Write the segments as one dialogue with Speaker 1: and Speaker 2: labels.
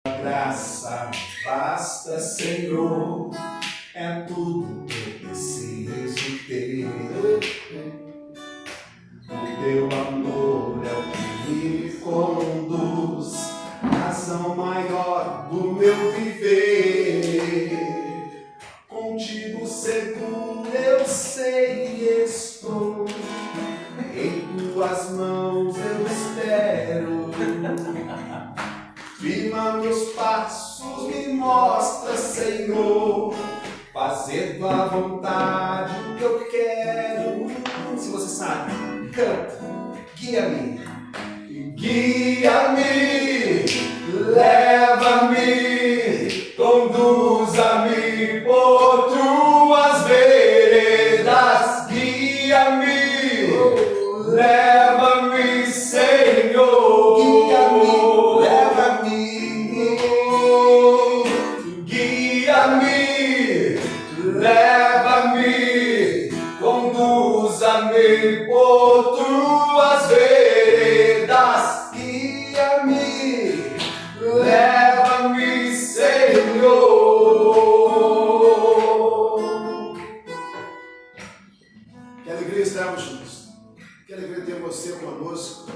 Speaker 1: Graça basta, Senhor, é tudo que eu preciso ter. O teu amor é o que me conduz, razão maior do meu viver. Contigo seguro eu sei estou, em tuas mãos eu espero. Firma meus passos, me mostra, Senhor, fazer tua vontade, o que eu quero. Se você sabe, canta, guia-me, guia-me, leva-me, conduza-me por tuas veredas, guia-me, leva-me, Senhor, guia-me. Leva-me, conduza-me por tuas veredas, guia-me, leva-me, Senhor.
Speaker 2: Que alegria estarmos juntos, que alegria ter você conosco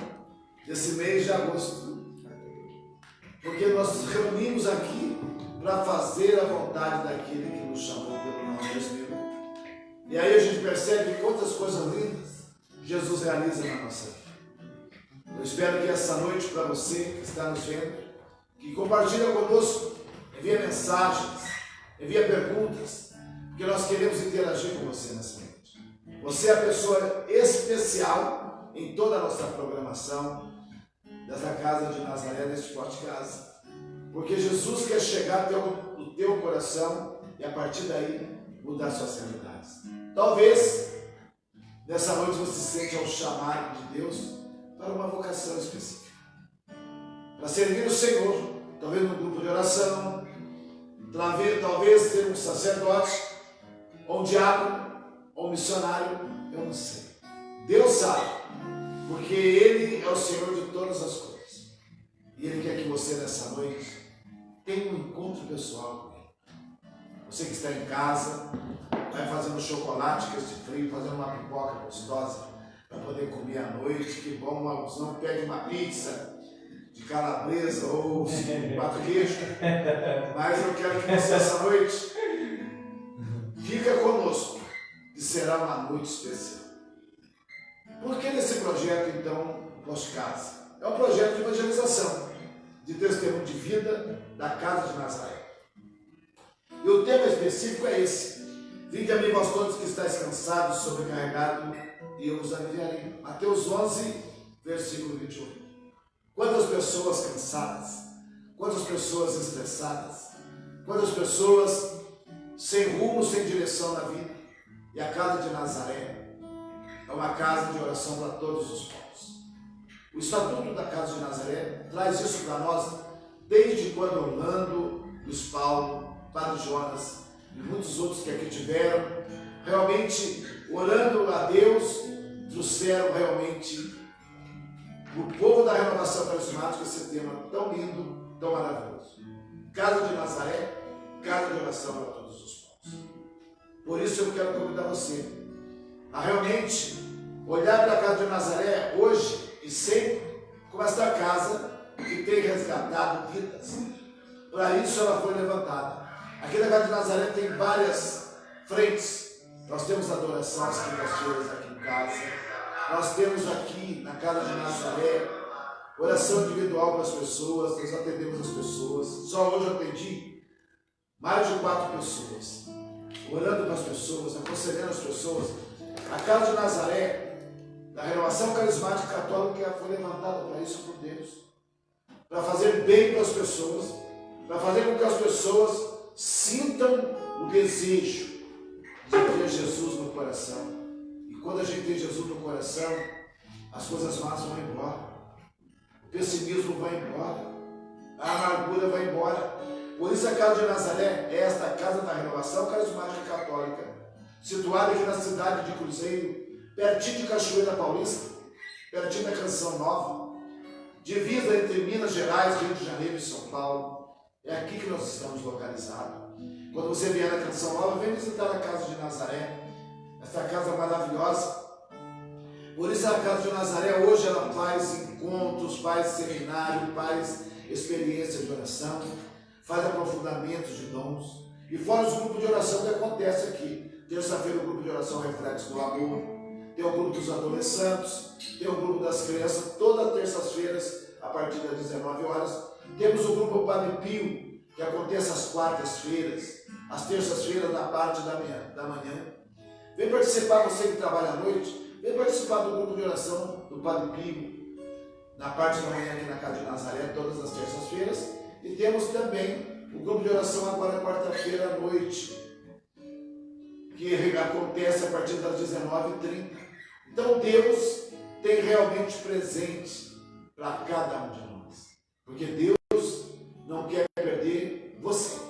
Speaker 2: nesse mês de agosto, porque nós nos reunimos aqui para fazer a vontade daquele que nos chamou pelo nome do Espírito. E aí a gente percebe quantas coisas lindas Jesus realiza na nossa vida. Eu espero que essa noite, para você que está nos vendo, que compartilha conosco, envia mensagens, envia perguntas, porque nós queremos interagir com você nessa noite. Você é a pessoa especial em toda a nossa programação dessa Casa de Nazaré, deste podcast. Porque Jesus quer chegar no teu coração e a partir daí mudar suas realidades. Talvez nessa noite você sente ao chamado de Deus para uma vocação específica. Para servir o Senhor, talvez num grupo de oração, talvez ser um sacerdote, ou um diácono, ou um missionário, eu não sei. Deus sabe, porque Ele é o Senhor de todas as coisas. E Ele quer que você nessa noite tenha um encontro pessoal com Ele. Você que está em casa, vai fazendo chocolate, que este frio, fazendo uma pipoca gostosa para poder comer à noite, que bom, não pede uma pizza de calabresa ou quatro queijos, mas eu quero que você essa noite fica conosco, que será uma noite especial. Por que nesse projeto, então, Posto Casa? É um projeto de evangelização, de testemunho de vida da Casa de Nazaré. E o tema específico é esse: vinde a mim vós todos que estáis cansados, sobrecarregados, e eu vos aliviarei. Mateus 11, versículo 21. Quantas pessoas cansadas, quantas pessoas estressadas, quantas pessoas sem rumo, sem direção na vida. E a Casa de Nazaré é uma casa de oração para todos os povos. O Estatuto da Casa de Nazaré traz isso para nós desde quando Orlando, Luiz Paulo, Padre Jonas e muitos outros que aqui tiveram, realmente orando a Deus, trouxeram realmente o povo da renovação carismática esse tema tão lindo, tão maravilhoso. Casa de Nazaré, casa de oração para todos os povos. Por isso eu quero convidar você a realmente olhar para a Casa de Nazaré hoje e sempre como esta casa que tem resgatado vidas. Para isso ela foi levantada. Aqui na Casa de Nazaré tem várias frentes. Nós temos adoração às quintas-feiras aqui em casa. Nós temos aqui na Casa de Nazaré oração individual para as pessoas. Nós atendemos as pessoas. Só hoje eu atendi mais de 4 pessoas, orando para as pessoas, aconselhando as pessoas. A Casa de Nazaré, da Renovação Carismática Católica, foi levantada para isso por Deus, para fazer bem para as pessoas, para fazer com que as pessoas sintam o desejo de ter Jesus no coração. E quando a gente tem Jesus no coração, as coisas más vão embora, o pessimismo vai embora, a amargura vai embora. Por isso a Casa de Nazaré é esta casa da Renovação Carismática Católica, situada aqui na cidade de Cruzeiro, pertinho de Cachoeira Paulista, pertinho da Canção Nova, divisa entre Minas Gerais, Rio de Janeiro e São Paulo. É aqui que nós estamos localizados. Quando você vier na Canção Nova, vem visitar a casa de Nazaré, essa casa maravilhosa. Por isso a casa de Nazaré hoje ela faz encontros, faz seminário, faz experiência de oração, faz aprofundamentos de dons. E fora os grupos de oração que acontece aqui. Terça-feira o grupo de oração Reflexo do Amor, tem o grupo dos adolescentes, tem o grupo das crianças, todas as terças-feiras, a partir das 19 horas. Temos o grupo Padre Pio, que acontece às quartas-feiras, às terças-feiras, na parte da manhã. Vem participar, você que trabalha à noite, vem participar do grupo de oração do Padre Pio, na parte da manhã aqui na Casa de Nazaré, todas as terças-feiras. E temos também o grupo de oração agora quarta-feira à noite, que acontece a partir das 19h30. Então Deus tem realmente presente para cada um de nós, porque Deus não quer perder você.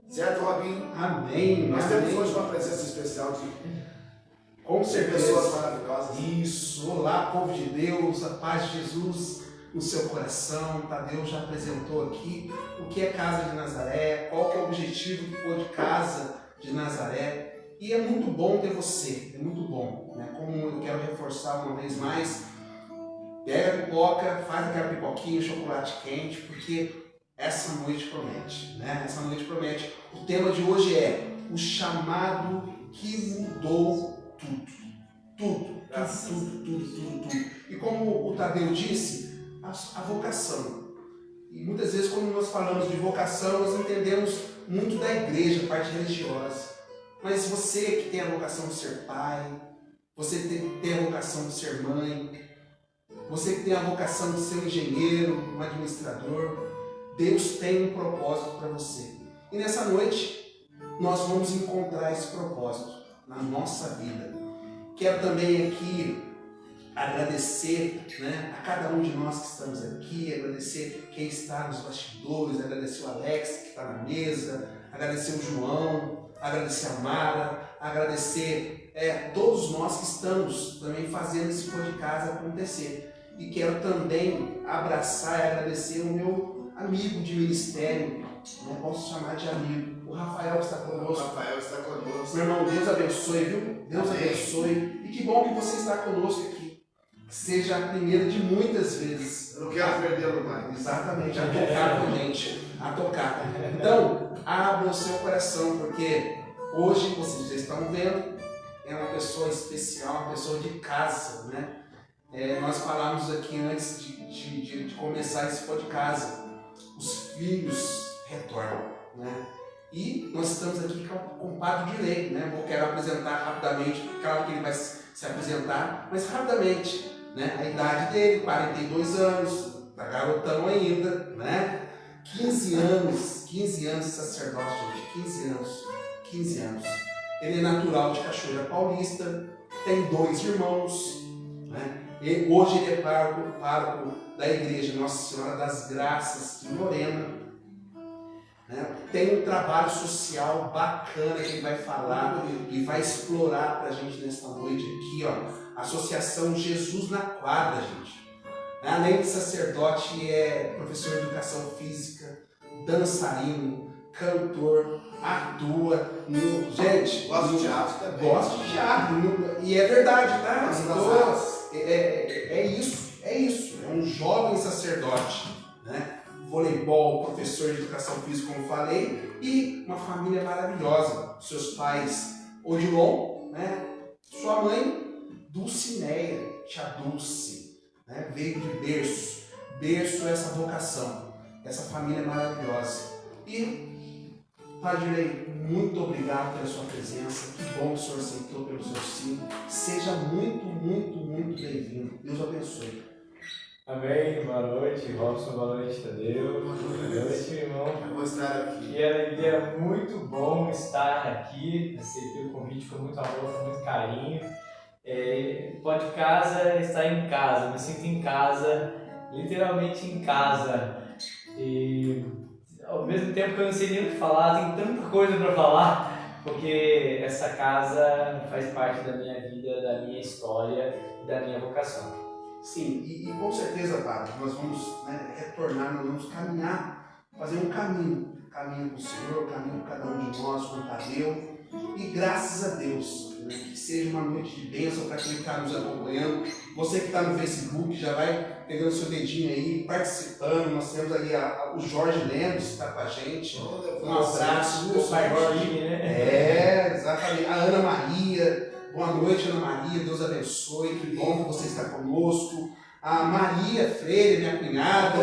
Speaker 2: Certo, Robinho?
Speaker 1: Amém.
Speaker 2: Nós
Speaker 1: amém.
Speaker 2: temos hoje uma presença especial de
Speaker 1: Com certeza.
Speaker 2: pessoas maravilhosas.
Speaker 1: Isso. Olá, povo de Deus, a paz de Jesus no seu coração. Tadeu já apresentou aqui o que é Casa de Nazaré, qual que é o objetivo do Pô de Casa de Nazaré. E é muito bom ter você, é muito bom, né? Como eu quero reforçar uma vez mais, pega a pipoca, faz aquela pipoquinha, chocolate quente, porque essa noite promete, né? Essa noite promete. O tema de hoje é o chamado que mudou tudo. Tudo. E como o Tadeu disse, a vocação. E muitas vezes quando nós falamos de vocação, nós entendemos muito da igreja, a parte religiosa. Mas você que tem a vocação de ser pai, você que tem a vocação de ser mãe, você que tem a vocação de ser um engenheiro, um administrador, Deus tem um propósito para você. E nessa noite, nós vamos encontrar esse propósito na nossa vida. Quero também aqui agradecer, né, a cada um de nós que estamos aqui, agradecer quem está nos bastidores, agradecer o Alex que está na mesa, agradecer o João, agradecer a Mara, agradecer todos nós que estamos também fazendo esse Pô de Casa acontecer. E quero também abraçar e agradecer o meu amigo de ministério, não posso chamar de amigo, o Rafael que está conosco.
Speaker 2: O Rafael está conosco.
Speaker 1: Meu irmão, Deus abençoe, viu? Deus
Speaker 2: Amém.
Speaker 1: abençoe. E que bom que você está conosco aqui. Que seja a primeira de muitas vezes.
Speaker 2: Eu não quero perdê-lo mais.
Speaker 1: Exatamente, a tocar com a gente. A tocar. Então, abra o seu coração, porque hoje, vocês já estão vendo, é uma pessoa especial, uma pessoa de casa, né? Nós falamos aqui antes de começar esse Pô de Casa, os filhos retornam, né? E nós estamos aqui com o Padre Dilei, né? Eu quero apresentar rapidamente, claro que ele vai se apresentar, mas rapidamente, né? A idade dele, 42 anos, tá garotão ainda, né? 15 anos de sacerdote, gente, 15 anos. Ele é natural de Cachoeira Paulista, tem 2 irmãos, né? E hoje ele é pároco da igreja Nossa Senhora das Graças de Lorena, né? Tem um trabalho social bacana que ele vai falar e vai explorar para a gente nesta noite aqui, ó. Associação Jesus na Quadra, gente. Além de sacerdote, é professor de educação física, dançarino, cantor, atua. Gente,
Speaker 2: Gosto de teatro também.
Speaker 1: Gosto de teatro. E é verdade, tá? É isso. É um jovem sacerdote, né? Voleibol, professor de educação física, como falei, e uma família maravilhosa. Seus pais, Odilon, né? Sua mãe, Dulcineia, tia Dulce, né? Veio de berço. Berço é essa vocação, essa família maravilhosa. E, Padre Dilei, muito obrigado pela sua presença. Que bom que o senhor aceitou pelo seu sim. Seja muito bem-vindo. Deus abençoe.
Speaker 3: Amém, boa noite, Robson, boa noite, Tadeu. Boa noite, irmão.
Speaker 2: Eu vou estar aqui.
Speaker 3: E é muito bom estar aqui, aceitei o convite com muito amor, com muito carinho. Pô de Casa está em casa, me sinto em casa, literalmente em casa. E ao mesmo tempo que eu não sei nem o que falar, tem tanta coisa para falar, porque essa casa faz parte da minha vida, da minha história e da minha vocação.
Speaker 1: Sim, e com certeza, Padre, nós vamos retornar, nós vamos caminhar fazer um caminho com o Senhor, caminho com cada um de nós, com o Tadeu. E graças a Deus, né, que seja uma noite de bênção para quem está nos acompanhando. Você que está no Facebook, já vai pegando seu dedinho aí, participando. Nós temos ali o Jorge Lemos, que está com a gente. Um abraço.
Speaker 3: Compartilhe, né?
Speaker 1: Exatamente. A Ana Maria. Boa noite, Ana Maria. Deus abençoe. Que bom que você está conosco. A Maria Freire, minha cunhada.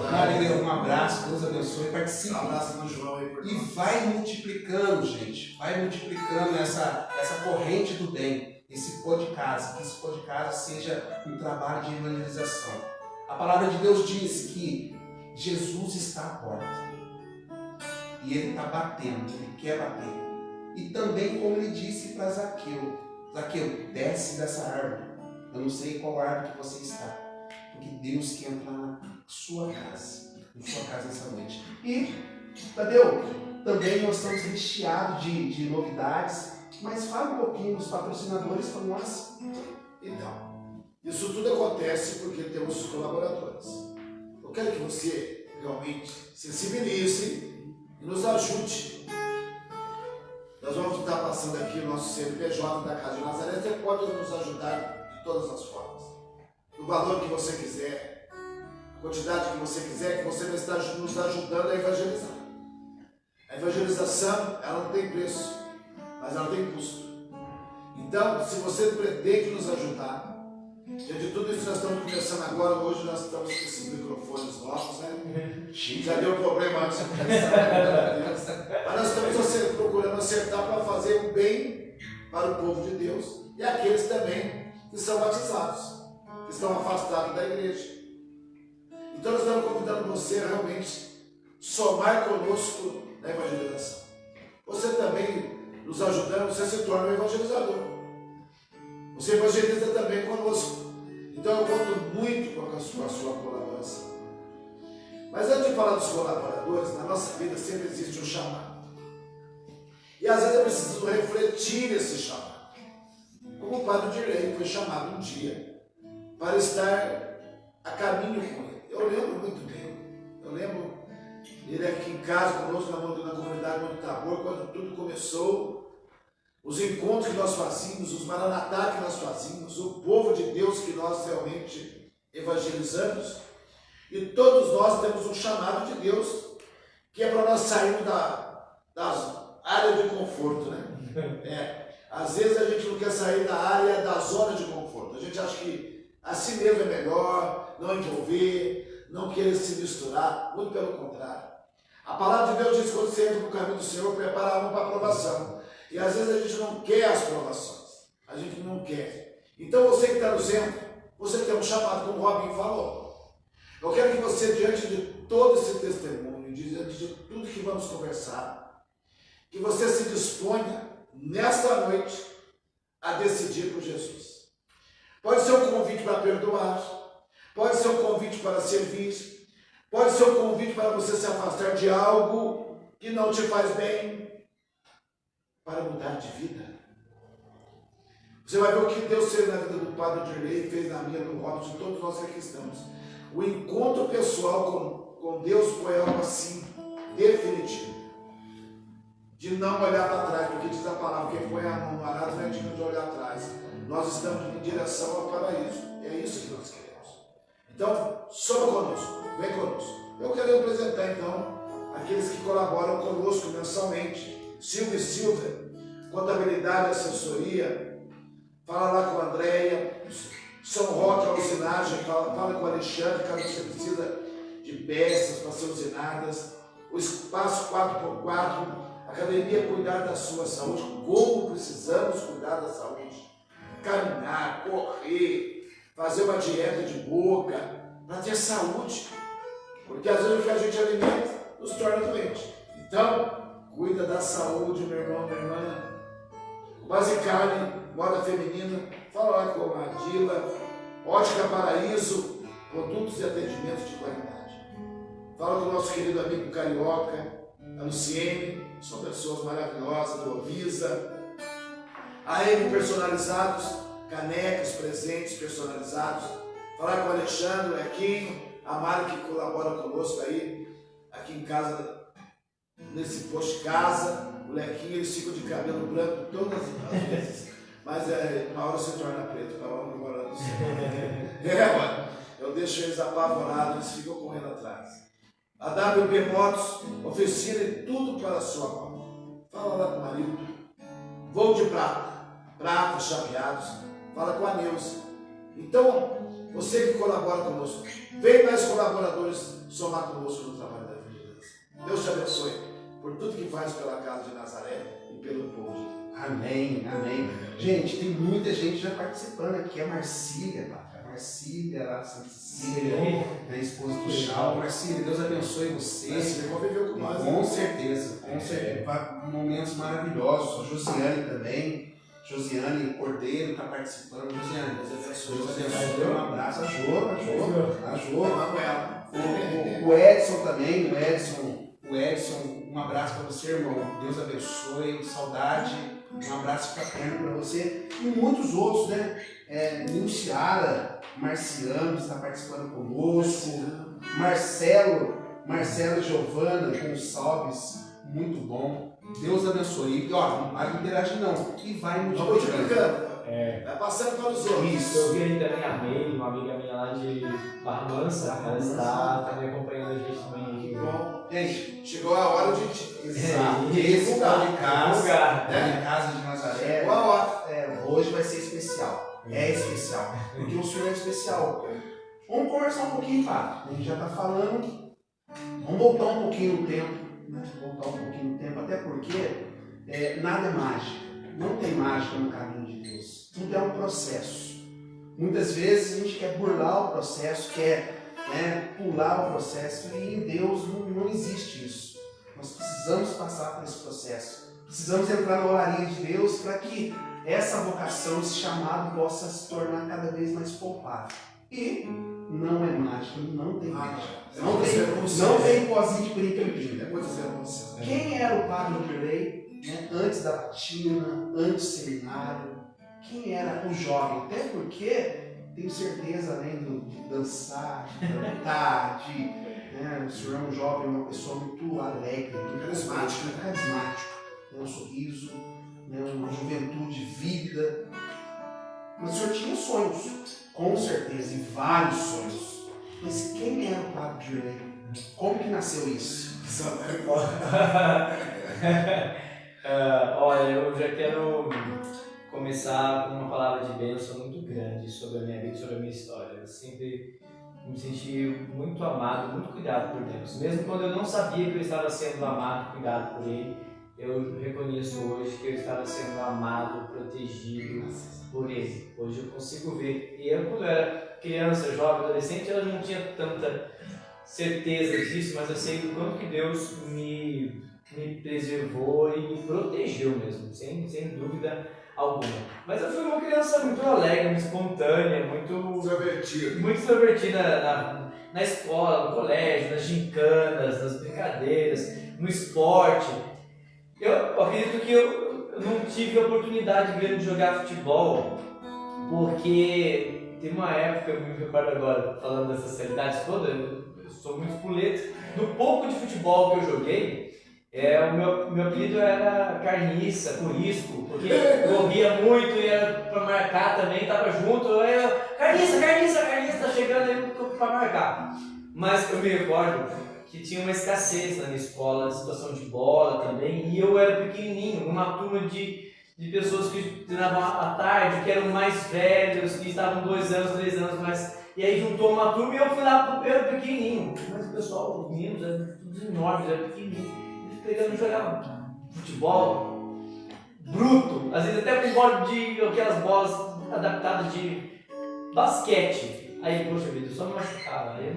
Speaker 1: Maria, um abraço, Deus abençoe, participe.
Speaker 2: Um abraço no João aí,
Speaker 1: E vai multiplicando, gente. Vai multiplicando essa corrente do bem. Esse pó de casa, que esse pó de casa seja um trabalho de evangelização. A palavra de Deus diz que Jesus está à porta. E ele está batendo, ele quer bater. E também, como ele disse para Zaqueu: Zaqueu, desce dessa árvore. Eu não sei qual árvore que você está, porque Deus quer entrar na sua casa essa noite. E, Tadeu, também nós estamos recheados de novidades, mas fala um pouquinho dos patrocinadores para nós.
Speaker 2: Então, isso tudo acontece porque temos colaboradores. Eu quero que você realmente sensibilize e nos ajude. Nós vamos estar passando aqui o nosso CNPJ da Casa de Nazaré. Você pode nos ajudar de todas as formas. O valor que você quiser, a quantidade que você quiser, que você vai estar nos ajudando a evangelizar. A evangelização, ela não tem preço, mas ela tem custo. Então, se você pretende nos ajudar, de tudo isso nós estamos começando agora, hoje nós estamos com esses microfones novos, né? Já deu problema antes, mas nós estamos procurando acertar para fazer o bem para o povo de Deus e aqueles também que são batizados, que estão afastados da igreja. Então nós estamos convidando você a realmente somar conosco na evangelização. Você também nos ajudando, você se torna um evangelizador. Você evangeliza também conosco. Então eu conto muito com a sua colaboração. Mas antes de falar dos colaboradores, na nossa vida sempre existe um chamado. E às vezes é preciso refletir esse chamado. Como o padre Dirley foi chamado um dia para estar a caminho com ele. Eu lembro muito bem. Eu lembro ele aqui em casa conosco na comunidade Monte Tabor, quando tudo começou. Os encontros que nós fazíamos, os maranatá que nós fazíamos, o povo de Deus que nós realmente evangelizamos. E todos nós temos um chamado de Deus, que é para nós sairmos das áreas de conforto, né? Às vezes a gente não quer sair da área da zona de conforto. A gente acha que assim mesmo é melhor, não envolver, não querer se misturar. Muito pelo contrário. A palavra de Deus diz que quando você entra no caminho do Senhor, prepara a alma para a aprovação. E às vezes a gente não quer as provações. A gente não quer. Então você que está no centro, você tem um chamado, como o Robinho falou. Eu quero que você, diante de todo esse testemunho, diante de tudo que vamos conversar, que você se disponha, nesta noite, a decidir por Jesus. Pode ser um convite para perdoar, pode ser um convite para servir, pode ser um convite para você se afastar de algo que não te faz bem, para mudar de vida. Você vai ver o que Deus fez na vida do Padre Dirley, fez na minha, do Robson, de todos nós que aqui estamos. O encontro pessoal com Deus foi algo assim, definitivo. De não olhar para trás, porque diz a palavra, quem põe a mão no arado não é digno de olhar atrás. Nós estamos em direção ao paraíso. É isso que nós queremos. Então, soma conosco, vem conosco. Eu quero apresentar então aqueles que colaboram conosco mensalmente. Silvio e Silvia, contabilidade, assessoria, fala lá com a Andréia, São Roque, a usinagem, fala com o Alexandre, caso você precisa de peças para ser usinadas, o espaço 4x4, academia cuidar da sua saúde, como precisamos cuidar da saúde, caminhar, correr, fazer uma dieta de boca, para ter saúde, porque às vezes o que a gente alimenta nos torna doente. Então, cuida da saúde, meu irmão, minha irmã. Basicare, moda feminina, fala lá com a Dila, Ótica Paraíso, produtos e atendimentos de qualidade. Fala com o nosso querido amigo Carioca, a Luciene, são pessoas maravilhosas, do Ovisa. AM Personalizados, canecas, presentes personalizados. Falar com o Alexandre, o Equinho, a Mari que colabora conosco aí. aqui em casa, nesse posto de casa, o Lequinho, eles ficam de cabelo branco todas as vezes. Mas uma hora você torna preto, uma hora agora não sei. Mano, eu deixo eles apavorados, eles ficam correndo atrás. A WB Motos oferece tudo para a sua mão. Fala lá com o marido. Voo de prata, chapeados. Fala com a Neuza. Então, você que colabora conosco, vem mais colaboradores somar conosco no trabalho da vigilância. Deus te abençoe por tudo que faz pela casa de Nazaré e pelo povo.
Speaker 1: Amém, amém. Gente, tem muita gente já participando aqui. A Marcília, a Marcília lá, Santa Cecília, a esposa do Chau. Marcília, Deus abençoe você.
Speaker 2: Você conviveu com nós.
Speaker 1: Com certeza, com certeza. Momentos maravilhosos. A Josiane também. Josiane Cordeiro está participando. Josiane, Deus abençoe. Um abraço. A Jo. O Edson também, o Edson, um abraço para você, irmão. Deus abençoe, saudade, um abraço fraterno para você. E muitos outros, né? Nilciara, Marciano está participando conosco. Marcelo e Giovana Gonçalves, muito bom. Deus abençoe. E ó, não vai interagir não. E vai multiplicando.
Speaker 2: Vai passando para os outros.
Speaker 3: Isso. Eu vi aí também a May, uma amiga minha lá de Barra Mansa, ela está também acompanhando a gente também.
Speaker 2: Bom, gente, chegou a hora de
Speaker 1: esse tal de casa de Nazaré.
Speaker 2: Chegou a hora.
Speaker 1: Hoje vai ser especial. É especial. Porque o Senhor é especial. Vamos conversar um pouquinho, Pato. A gente já está falando. Vamos voltar um pouquinho no tempo. Até porque nada é mágica. Não tem mágica no caminho de Deus. Tudo é um processo. Muitas vezes a gente quer burlar o processo, quer pular o processo, e em Deus não existe isso. Nós precisamos passar por esse processo. Precisamos entrar na olaria de Deus para que essa vocação, esse chamado possa se tornar cada vez mais palpável. E não é mágica, não tem mágica. Não tem pozinho de brinquedinho. Quem era o Padre Dirley? Antes da batina, antes do seminário, quem era o jovem? Até porque, tenho certeza, além de dançar, de cantar, o senhor é um jovem, uma pessoa muito alegre, muito carismático, um sorriso, uma juventude vívida. Mas o senhor tinha sonhos, com certeza, e vários sonhos. Mas quem era o Padre Dirley? Como que nasceu isso?
Speaker 3: Olha, eu já quero começar com uma palavra de bênção muito grande sobre a minha vida, sobre a minha história. Eu sempre me senti muito amado, muito cuidado por Deus. Mesmo quando eu não sabia que eu estava sendo amado, cuidado por Ele, eu reconheço hoje que eu estava sendo amado, protegido por Ele. Hoje eu consigo ver. E eu, quando eu era criança, jovem, adolescente, eu não tinha tanta certeza disso, mas eu sei do quanto que Deus me preservou e me protegeu mesmo, sem dúvida alguma. Mas eu fui uma criança muito alegre, muito espontânea, muito extrovertida na escola, no colégio, nas gincanas, nas brincadeiras, no esporte. Eu acredito que eu não tive a oportunidade grande de jogar futebol, porque tem uma época, eu me recordo agora, falando dessas realidades todas, eu sou muito espoleta. No pouco de futebol que eu joguei, o meu apelido era Carniça, Curisco, porque corria muito e era pra marcar também, tava junto. Carniça, tá chegando aí pra marcar. Mas eu me recordo que tinha uma escassez na minha escola, situação de bola também, e eu era pequenininho, numa turma de pessoas que treinavam à tarde, que eram mais velhos, que estavam 2 anos, 3 anos mais. E aí juntou uma turma e eu fui lá, eu era pequenininho, mas o pessoal, os meninos, eram todos enormes, eram pequenininhos. Eles jogavam futebol bruto, às vezes até com bola aquelas bolas adaptadas de basquete. Aí, poxa vida, eu só me machucava. Aí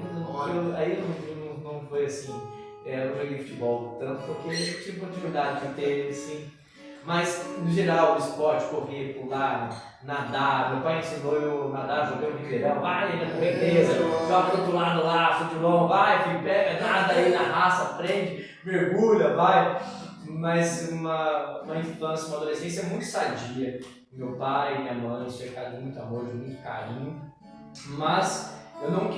Speaker 3: não foi assim. Eu não joguei futebol tanto porque eu tive oportunidade de ter assim. Mas, no geral, o esporte, correr, pular, nadar. Meu pai ensinou eu a nadar, joguei um ribeirão, vai na correnteza, joga do outro lado lá, futebol, vai, filho, pega, nada aí na raça, aprende, mergulha, vai. Mas uma infância, uma adolescência muito sadia. Meu pai e minha mãe cercados de muito amor, de muito carinho. Mas eu não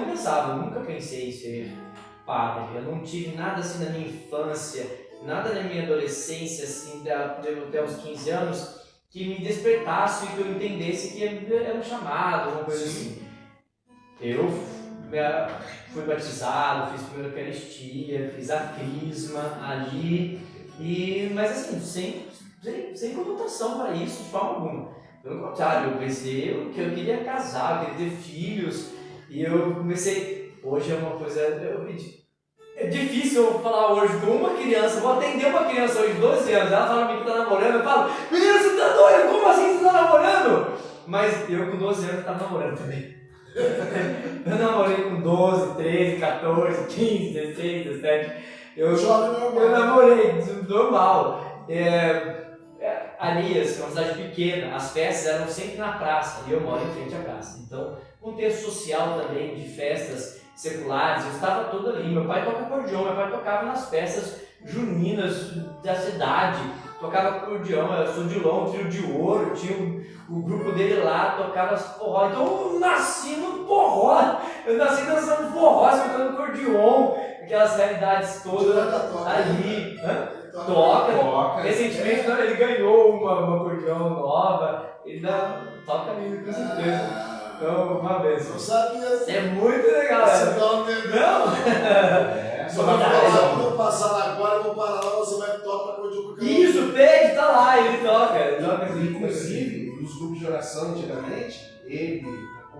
Speaker 3: pensava, eu nunca pensei em ser padre. Eu não tive nada assim na minha infância, nada na minha adolescência, assim, até os 15 anos, que me despertasse e que eu entendesse que era um chamado, uma coisa assim. Eu fui batizado, fiz a primeira Eucaristia, fiz a crisma ali, mas assim, sem conotação para isso de forma alguma. Pelo contrário, eu pensei que eu queria casar, eu queria ter filhos, e eu comecei. Hoje é uma coisa. É difícil eu falar hoje com uma criança, vou atender uma criança hoje de 12 anos, ela fala pra mim que tá namorando, eu falo, menino, você tá doido? Como assim você tá namorando? Mas eu com 12 anos tava namorando também. Eu namorei com 12, 13, 14, 15, 16, 17. Eu namorei normal. Ali, assim, uma cidade pequena, as festas eram sempre na praça e eu moro em frente à praça. Então, contexto social também de festas seculares, eu estava todo ali. Meu pai toca acordeão, meu pai tocava nas festas juninas da cidade, tocava acordeão, eu sou de Long, trio de ouro, tinha o grupo dele lá, tocava as forró. Então eu nasci no forró, eu nasci dançando forró, escutando acordeão, aquelas realidades todas ali. Toca. Recentemente ele ganhou uma acordeão nova, ele toca ali com certeza. Então, uma vez.
Speaker 2: Não sabia assim.
Speaker 3: É muito legal.
Speaker 2: Esse nome
Speaker 3: não?
Speaker 2: Quando eu passar agora, eu vou parar lá, você vai tocar acordeão.
Speaker 3: Isso, pede, tá lá, ele toca assim.
Speaker 1: Inclusive, nos grupos de oração antigamente, ele,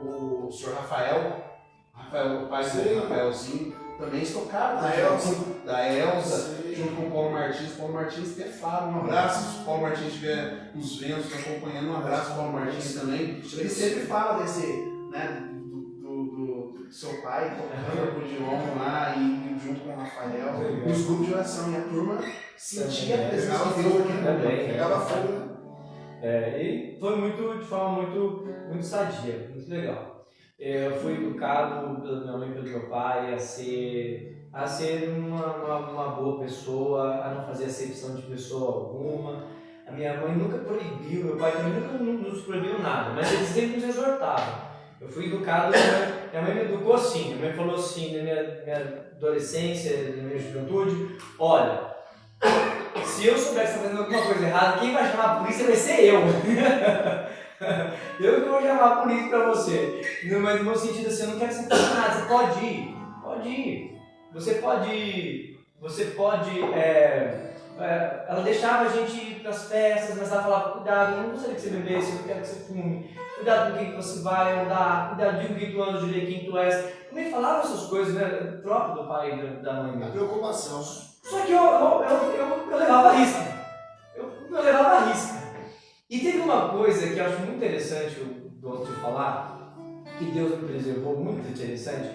Speaker 1: o senhor Rafael, o pai do Rafaelzinho, também eles tocaram da Elza, junto com o Paulo Martins. Paulo Martins Tefaro, um abraço. Se o Paulo Martins estiver nos vendo, está acompanhando, um abraço ao Paulo Martins também. Ele sempre fala desse, né, do seu pai tocando acordeon lá e junto com o Rafael, nos grupos de oração. E a turma sentia a presença de Deus
Speaker 3: também.
Speaker 2: Pegava fogo, né?
Speaker 3: E foi de forma muito sadia, muito legal. Eu fui educado pela minha mãe e pelo meu pai a ser uma boa pessoa, a não fazer acepção de pessoa alguma. A minha mãe nunca proibiu, meu pai também nunca nos proibiu nada, mas eles sempre nos exortavam. Eu fui educado, minha mãe me educou assim, minha mãe falou assim na minha adolescência, na minha juventude: olha, se eu souber que você está fazendo alguma coisa errada, quem vai chamar a polícia vai ser eu. Eu que vou chamar a polícia pra você. Mas no meu sentido assim, eu não quero que você faça nada. Você pode ir. Você pode. Ela deixava a gente ir pras festas, mas ela falava: cuidado, eu não gostaria que você bebesse, eu não quero que você fume. Cuidado com quem que você vai andar, cuidado de quem tu anda, de quem tu és. Também falava essas coisas, né? Próprio do pai e da mãe.
Speaker 2: A preocupação.
Speaker 3: Só que eu levava a risca. Eu levava a risca. E teve uma coisa que eu acho muito interessante, eu gosto de falar, que Deus me preservou, muito interessante.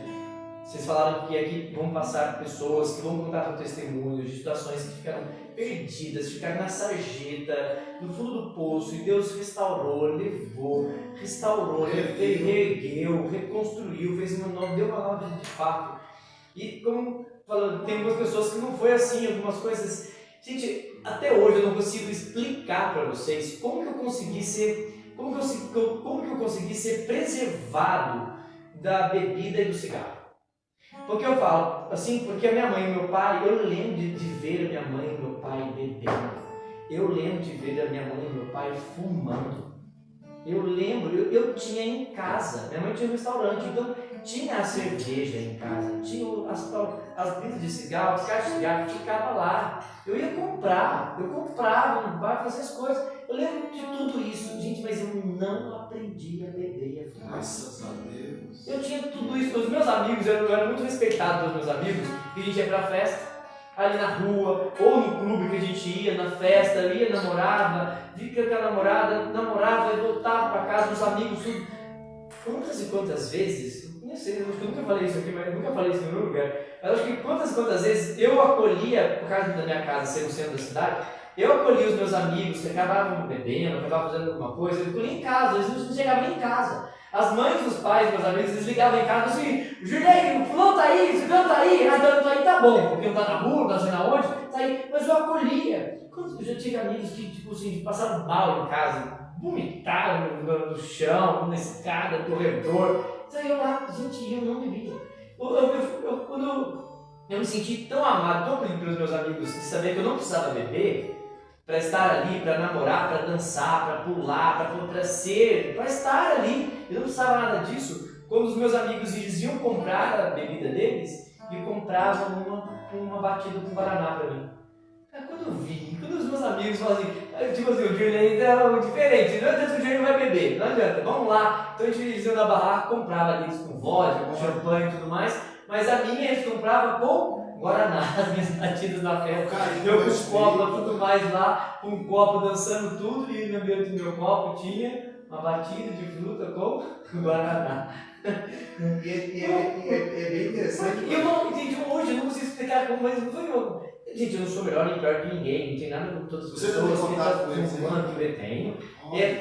Speaker 3: Vocês falaram que aqui vão passar pessoas que vão contar seu testemunho de situações que ficaram perdidas, ficaram na sarjeta, no fundo do poço, e Deus restaurou, levou, reergueu, reconstruiu, fez uma nova, deu uma nova de fato. E como falando, tem algumas pessoas que não foi assim, algumas coisas. Gente, até hoje eu não consigo explicar para vocês como que eu consegui ser preservado da bebida e do cigarro. Porque eu falo assim, porque a minha mãe e meu pai, eu lembro de ver a minha mãe e meu pai bebendo. Eu lembro de ver a minha mãe e meu pai fumando. Eu lembro, eu tinha em casa, minha mãe tinha um restaurante, então tinha a cerveja em casa, tinha as britas de cigarro, as caixas de cigarro, ficava lá. Eu ia comprar, eu comprava no bar, fazia as coisas. Eu lembro de tudo isso, gente, mas eu não aprendi a beber e a fumar.
Speaker 2: Graças a Deus.
Speaker 3: Eu tinha tudo isso, os meus amigos, eu era muito respeitado pelos meus amigos, que a gente ia pra festa, ali na rua, ou no clube que a gente ia, na festa, ia, namorava, via que aquela namorava e voltava pra casa, os amigos, tudo. Quantas e quantas vezes, não sei, eu nunca falei isso aqui, mas eu nunca falei isso em nenhum lugar, mas acho que quantas e quantas vezes eu acolhia, por causa da minha casa ser no centro da cidade, eu acolhia os meus amigos que acabavam bebendo, acabavam fazendo alguma coisa, eu acolhia em casa, eles não chegavam nem em casa. As mães dos pais, meus amigos, eles ligavam em casa assim: Juliane, o fulano tá aí, o fulano tá aí, tá bom, porque não tá na rua, não tá sei na onde, tá aí, mas eu acolhia. Eu já tive amigos que, tipo assim, passaram mal em casa, vomitaram no chão, na escada, no corredor. Então eu lá, gente, eu não bebia. Quando eu me senti tão amado, tão querido pelos meus amigos, de saber que eu não precisava beber para estar ali, para namorar, para dançar, para pular, para estar ali. Eu não precisava nada disso. Quando os meus amigos eles iam comprar a bebida deles, e compravam uma batida com Guaraná para mim. Cara, quando os meus amigos falam assim, tipo assim, o Julian é diferente, não adianta que o Julian não vai beber, não adianta, vamos lá. Então a gente eles iam na barraca, comprava ali com vodka, com champanhe e tudo mais, mas a minha a gente comprava com Guaraná, as minhas batidas na festa. Eu com os copos, tudo mais lá, com um copo dançando tudo, e no meio do meu copo tinha uma batida de fruta com Guaraná.
Speaker 1: E é bem interessante.
Speaker 3: Eu não entendi hoje, eu não consigo explicar como, mas não foi eu. Gente, eu não sou melhor nem pior que ninguém, não tem nada com todas as pessoas que eu tenho.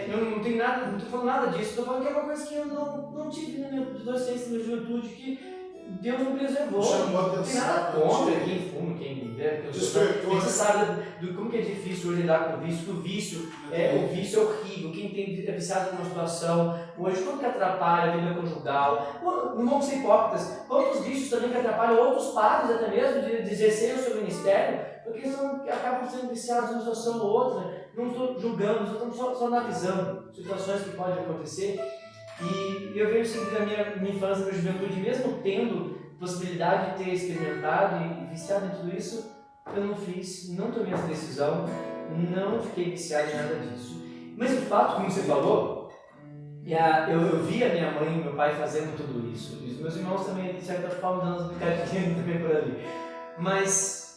Speaker 3: Eu não tenho nada, não estou falando nada disso, estou falando que é uma coisa que eu não tive na minha adolescência, na minha juventude, que Deus me preservou. Não tem nada contra quem fuma, quem bebe. Você sabe como que é difícil hoje lidar com o vício, que o vício é horrível. Quem é viciado numa situação, hoje, como que atrapalha a vida conjugal. Não vamos ser hipócritas. Quantos vícios também que atrapalham outros padres até mesmo de exercer o seu ministério, porque eles acabam sendo viciados numa situação ou outra. Não estou julgando, estamos só analisando situações que podem acontecer. E eu vejo sempre na minha infância, na minha juventude, mesmo tendo possibilidade de ter experimentado e viciado em tudo isso, eu não fiz, não tomei essa decisão, não fiquei viciado em nada disso. Mas o fato, como você falou, eu vi a minha mãe e meu pai fazendo tudo isso, e os meus irmãos também, de certa forma, dando uns picadinhos também por ali. Mas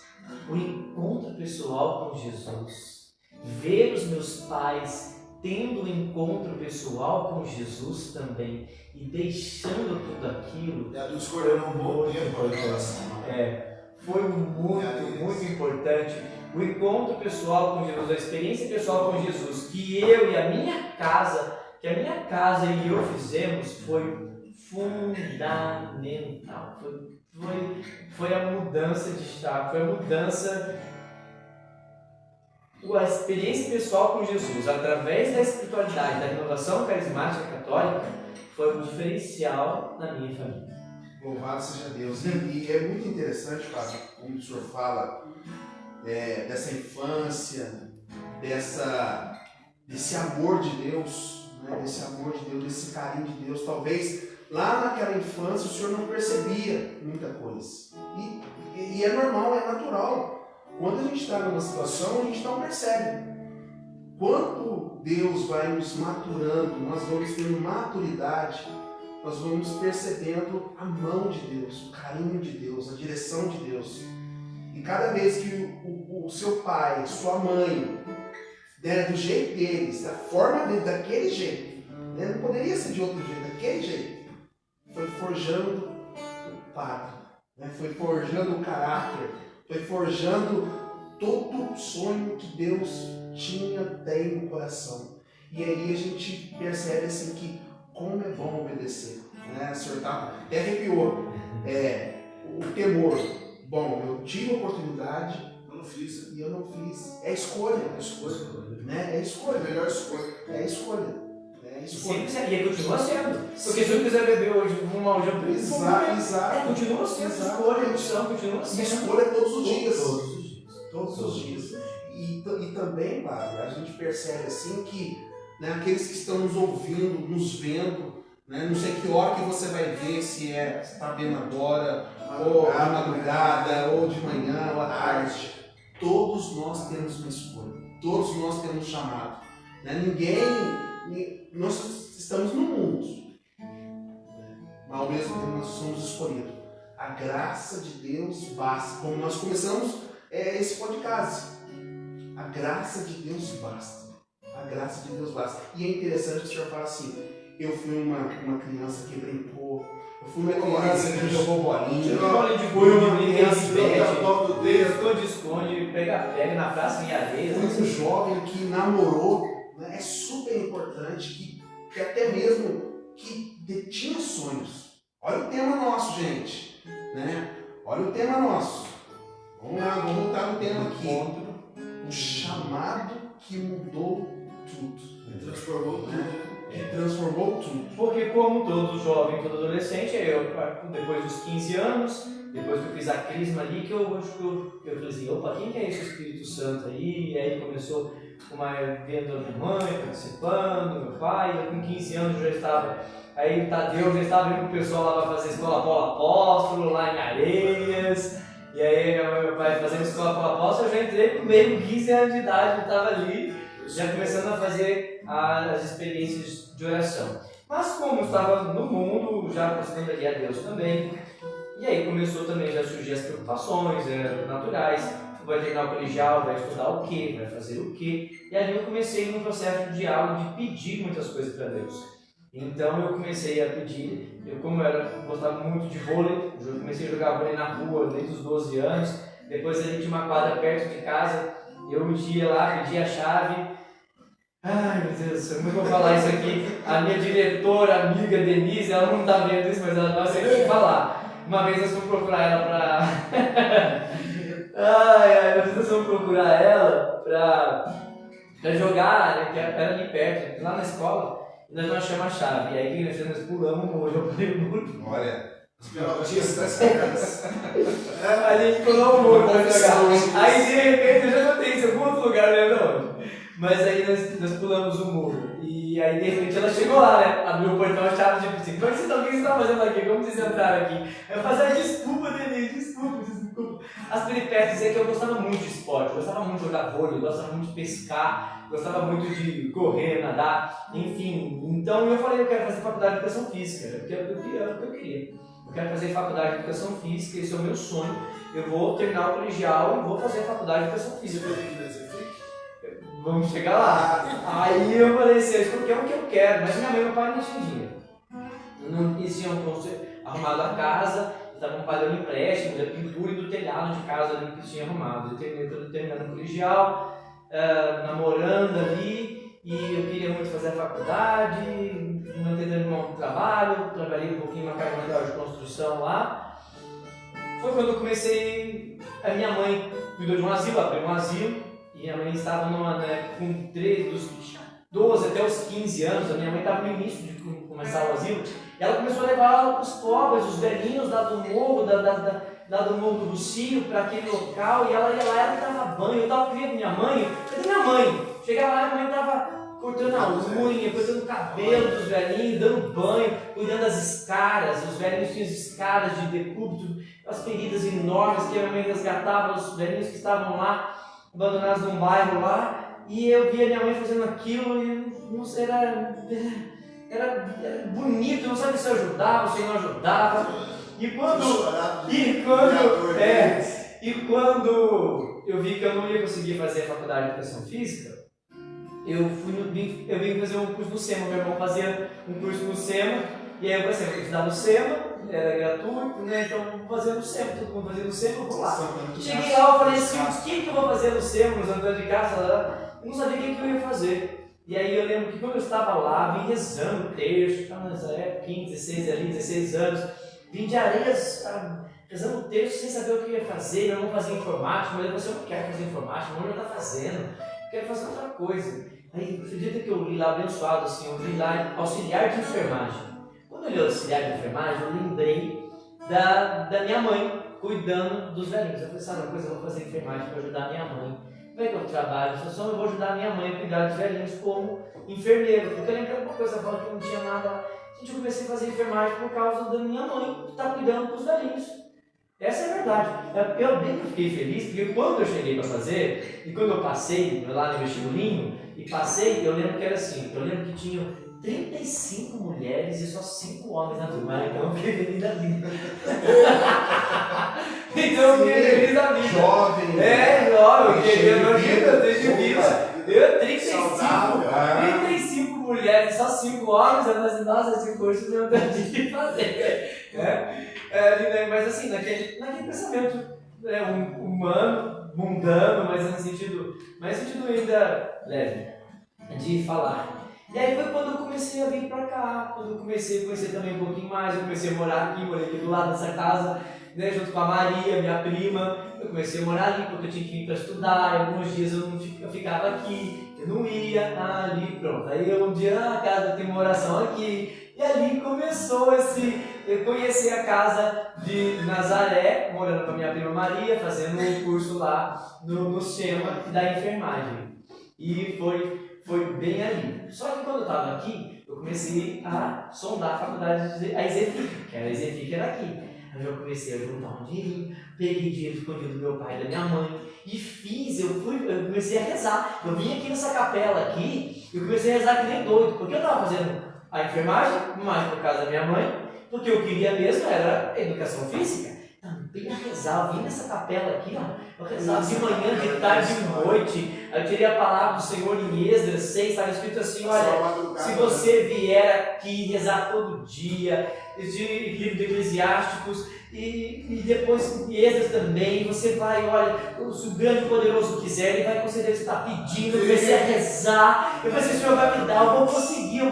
Speaker 3: o encontro pessoal com Jesus, ver os meus pais tendo um encontro pessoal com Jesus também e deixando tudo aquilo,
Speaker 2: foi muito
Speaker 3: importante. O encontro pessoal com Jesus, a experiência pessoal com Jesus, que eu e a minha casa e eu fizemos, foi fundamental. Foi a mudança de chave, foi a mudança. A experiência pessoal com Jesus, através da espiritualidade, da renovação carismática católica, foi um diferencial na minha família.
Speaker 1: Louvado seja Deus. E é muito interessante, Fábio, como o senhor fala, dessa infância, desse amor de Deus, né? Desse amor de Deus, desse carinho de Deus. Talvez lá naquela infância o senhor não percebia muita coisa. E é normal, é natural. Quando a gente está numa situação, a gente não percebe. Quando Deus vai nos maturando, nós vamos tendo maturidade, nós vamos percebendo a mão de Deus, o carinho de Deus, a direção de Deus. E cada vez que o seu pai, sua mãe, do jeito deles, da forma deles, daquele jeito, né? Não poderia ser de outro jeito, daquele jeito, foi forjando o padre, né? Foi forjando o caráter, foi forjando todo o sonho que Deus tem no coração. E aí a gente percebe assim que como é bom obedecer, né? O senhor até arrepiou. O temor. Bom, eu tive a oportunidade,
Speaker 2: eu não fiz.
Speaker 1: E eu não fiz. É escolha. Né? É escolha.
Speaker 2: Melhor escolha.
Speaker 1: É escolha.
Speaker 3: Sempre seria, e continua sendo. Porque se eu quiser beber hoje, fumar hoje, eu bebo.
Speaker 1: Exato.
Speaker 3: Continua sendo escolha, opção, continua sendo.
Speaker 1: Escolha todos os dias. Todos os dias. E também, padre, a gente percebe assim que, né, aqueles que estão nos ouvindo, nos vendo, né, não sei que hora que você vai ver, se está vendo agora, ou à madrugada, ou de manhã, ou à tarde. Todos nós temos uma escolha. Todos nós temos um chamado. Né? Nós estamos no mundo, mas ao mesmo tempo nós somos escolhidos. A graça de Deus basta. Como nós começamos esse podcast, a graça de Deus basta. A graça de Deus basta. E é interessante que o senhor fala assim: eu fui uma criança que brincou, eu fui uma criança que jogou bolinha,
Speaker 3: fui uma criança que esconde, pega na praça em areia.
Speaker 1: Fui um jovem que namorou. É super importante que até mesmo que detinha sonhos. Olha o tema nosso, gente. Né? Olha o tema nosso. Vamos lá, vamos voltar no tema aqui. O chamado que mudou tudo.
Speaker 2: Transformou tudo.
Speaker 1: Ele transformou tudo.
Speaker 3: Porque como todo jovem, todo adolescente, eu, depois dos 15 anos, depois que eu fiz a crisma ali, que eu falei assim, opa, quem que é esse Espírito Santo aí? E aí começou vendo a minha mãe participando, meu pai, eu com 15 anos já estava, aí o Tadeu já estava indo com o pessoal lá para fazer escola Paulo Apóstolo, lá em Areias, e aí meu pai fazendo escola Paulo Apóstolo, eu já entrei com meio 15 anos de idade, eu estava ali, já começando a fazer as experiências de oração. Mas como eu estava no mundo, já buscando ali a Deus também, e aí começou também já a surgir as preocupações naturais. Vai terminar o colegial, vai estudar o quê, vai fazer o quê. E ali eu comecei num processo de diálogo, de pedir muitas coisas para Deus. Então eu comecei a pedir, gostava muito de vôlei, eu comecei a jogar vôlei na rua desde os 12 anos. Depois ali tinha uma quadra perto de casa, eu ia lá, pedia a chave. Ai meu Deus do céu, como eu vou falar isso aqui? A minha diretora, amiga Denise, ela não está vendo isso, mas ela gosta de falar. Uma vez nós fomos procurar ela para... nós vamos procurar ela pra jogar, né, que era ali perto, lá na escola, e nós não achamos a chave. E aí nós pulamos o muro, eu pulei o muro.
Speaker 1: Olha,
Speaker 2: Os pelotistas das
Speaker 3: A gente pulou o muro pra jogar. Aí de repente, eu já contei isso em algum outro lugar, não lembro onde. Mas aí nós pulamos o muro. E aí de repente ela chegou lá, né? Abriu o portão, a chave, tipo assim, o que vocês estão fazendo aqui? Como vocês entraram aqui? Eu falei, desculpa, Denise, desculpa. As peripécias é que eu gostava muito de esporte, eu gostava muito de jogar vôlei, eu gostava muito de pescar, eu gostava muito de correr, nadar, enfim. Então eu falei, eu quero fazer faculdade de educação física, porque era o que eu queria. Eu quero fazer faculdade de educação física, esse é o meu sonho. Eu vou terminar o colegial e vou fazer faculdade de educação física. Vamos chegar lá. Aí eu falei assim, porque é o que eu quero, mas minha mãe e meu pai não tinham dinheiro. Eles tinham arrumado a casa, estavam pagando empréstimo da pintura e do telhado de casa ali que tinha arrumado. Eu terminando o colegial, namorando ali, e eu queria muito fazer a faculdade, não entendendo um trabalho, trabalhei um pouquinho na casa de construção lá. Foi quando eu comecei, a minha mãe cuidou de um asilo, abriu um asilo, e minha mãe estava com 13, dos 12 até os 15 anos, a minha mãe estava no início de começar o asilo, e ela começou a levar os pobres, os velhinhos lá do morro, lá do Morro do Bucio, para aquele local, e ela ia lá, ela dava banho, eu estava vendo minha mãe, cadê minha mãe? Chegava lá, minha mãe estava cortando a unha, cortando o cabelo dos velhinhos, dando banho, cuidando das escaras, os velhinhos tinham as escaras de decúbito, as feridas enormes que a minha mãe resgatava, os velhinhos que estavam lá, abandonados num bairro lá, e eu via minha mãe fazendo aquilo, e era bonito, não sabia se eu ajudava, se eu não ajudava. E quando eu vi que eu não ia conseguir fazer a faculdade de educação física, eu vim fazer um curso no SEMA. Meu irmão fazia um curso no SEMA, e aí eu pensei, vou estudar no SEMA, era gratuito, né? Então vou fazer no SEMA, todo mundo fazia no SEMA, eu vou lá. Cheguei lá, eu falei assim, o que eu vou fazer no SEMA, nos anos de casa? Eu não sabia o que eu ia fazer. E aí eu lembro que quando eu estava lá, vim rezando o terço, estava nessa época, 15, 16 anos, vim de Areias, rezando o terço sem saber o que eu ia fazer. Eu não fazia informática, mas eu falei, eu não quero fazer informática, o irmão já está fazendo, eu quero fazer outra coisa. Aí, acredita que eu li lá abençoado, assim, eu li lá auxiliar de enfermagem. Quando eu li auxiliar de enfermagem, eu lembrei da minha mãe cuidando dos velhinhos. Eu falei, sabe uma coisa, eu vou fazer enfermagem para ajudar a minha mãe. Como é que eu trabalho? Eu vou ajudar a minha mãe a cuidar dos velhinhos como enfermeiro. Porque eu lembro uma coisa, falando que não tinha nada. Gente, eu comecei a fazer enfermagem por causa da minha mãe, que está cuidando dos velhinhos. Essa é a verdade. Eu bem que fiquei feliz, porque quando eu cheguei para fazer, e quando eu passei lá no vestibulinho, e passei, eu lembro que era assim, eu lembro que tinha 35 mulheres e só 5 homens na turma, então eu fiquei feliz da vida. Então eu fiquei feliz da vida.
Speaker 1: Jovem.
Speaker 3: Jovem, eu queria meu vida, desde vida. Eu 35 mulheres, só 5 homens, eu falei assim, nossa, esse curso eu não tenho que fazer. Mas assim, naquele pensamento humano, mundano, mas no sentido ainda leve, de falar. E aí foi quando eu comecei a vir pra cá, quando eu comecei a conhecer também um pouquinho mais, eu comecei a morar aqui, morei aqui do lado dessa casa, né, junto com a Maria, minha prima. eu comecei a morar ali porque eu tinha que ir para estudar, e alguns dias eu ficava aqui, eu não ia ali, pronto. Aí um dia, a casa tem uma oração aqui, e ali começou eu conheci a casa de Nazaré, morando com a minha prima Maria, fazendo um curso lá no SEMA da enfermagem. E foi bem ali. Só que quando eu estava aqui, eu comecei a sondar a faculdade, a Ezefic, que era a Ezefic era aqui. Aí eu comecei a juntar um dinheirinho, peguei dinheiro escondido do meu pai e da minha mãe e eu comecei a rezar. Eu vim aqui nessa capela aqui e comecei a rezar que nem doido, porque eu estava fazendo a enfermagem, mais por causa da minha mãe, porque eu queria mesmo era educação física. Também a rezar, eu vim nessa capela aqui, ó, eu rezava de manhã, de tarde, de noite. Eu tirei a palavra do Senhor em Esdras 6, estava escrito assim, olha, se você vier aqui rezar todo dia, de livro de Eclesiásticos, e depois em Esdras também, você vai, olha, se o grande poderoso quiser, ele vai conceder o que você está pedindo. Eu comecei a rezar, eu pensei, o Senhor vai me dar, eu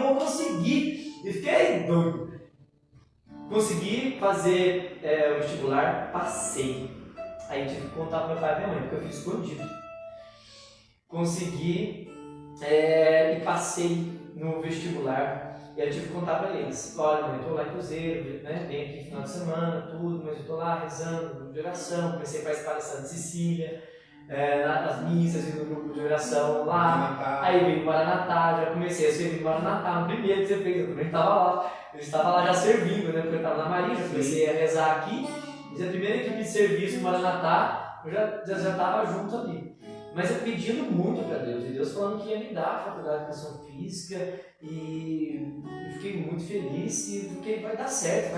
Speaker 3: vou conseguir. E fiquei doido. Consegui fazer o vestibular, passei. Aí tive que contar para meu pai e minha mãe, porque eu fiz escondido. Consegui e passei no vestibular. E aí eu tive que contar para eles. Olha, mãe, eu estou lá em Cruzeiro, né? Venho aqui no final de semana, tudo, mas eu estou lá rezando, no grupo de oração. Comecei a participar da Santa Cecília, nas missas e no grupo de oração lá. Aí veio o Maranatá, já comecei a servir o Maranatá. No primeiro que você fez, eu também estava lá. Eu estava lá já servindo, né? Porque eu estava na Maria, já comecei a rezar aqui. E a primeira equipe de serviço do Maranatá, eu já estava junto ali. Mas eu pedindo muito para Deus, e Deus falando que ia me dar a faculdade de educação física, e eu fiquei muito feliz, e fiquei, vai dar certo,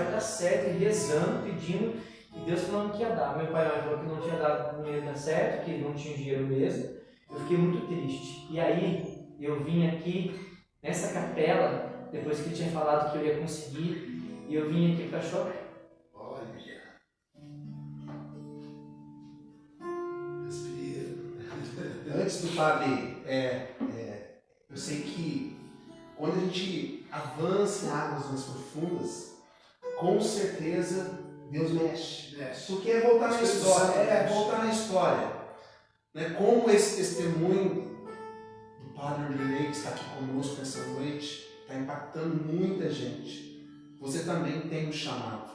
Speaker 3: e rezando, pedindo, e Deus falando que ia dar. Meu pai falou que não ia dar certo, que não tinha dinheiro mesmo. Eu fiquei muito triste. E aí eu vim aqui nessa capela, depois que ele tinha falado que eu ia conseguir, e eu vim aqui para chorar.
Speaker 1: Antes do padre, eu sei que quando a gente avança em águas mais profundas, com certeza Deus mexe. Porque é voltar na história. Né? Como esse testemunho do padre Orlinei, que está aqui conosco nessa noite, está impactando muita gente. Você também tem um chamado.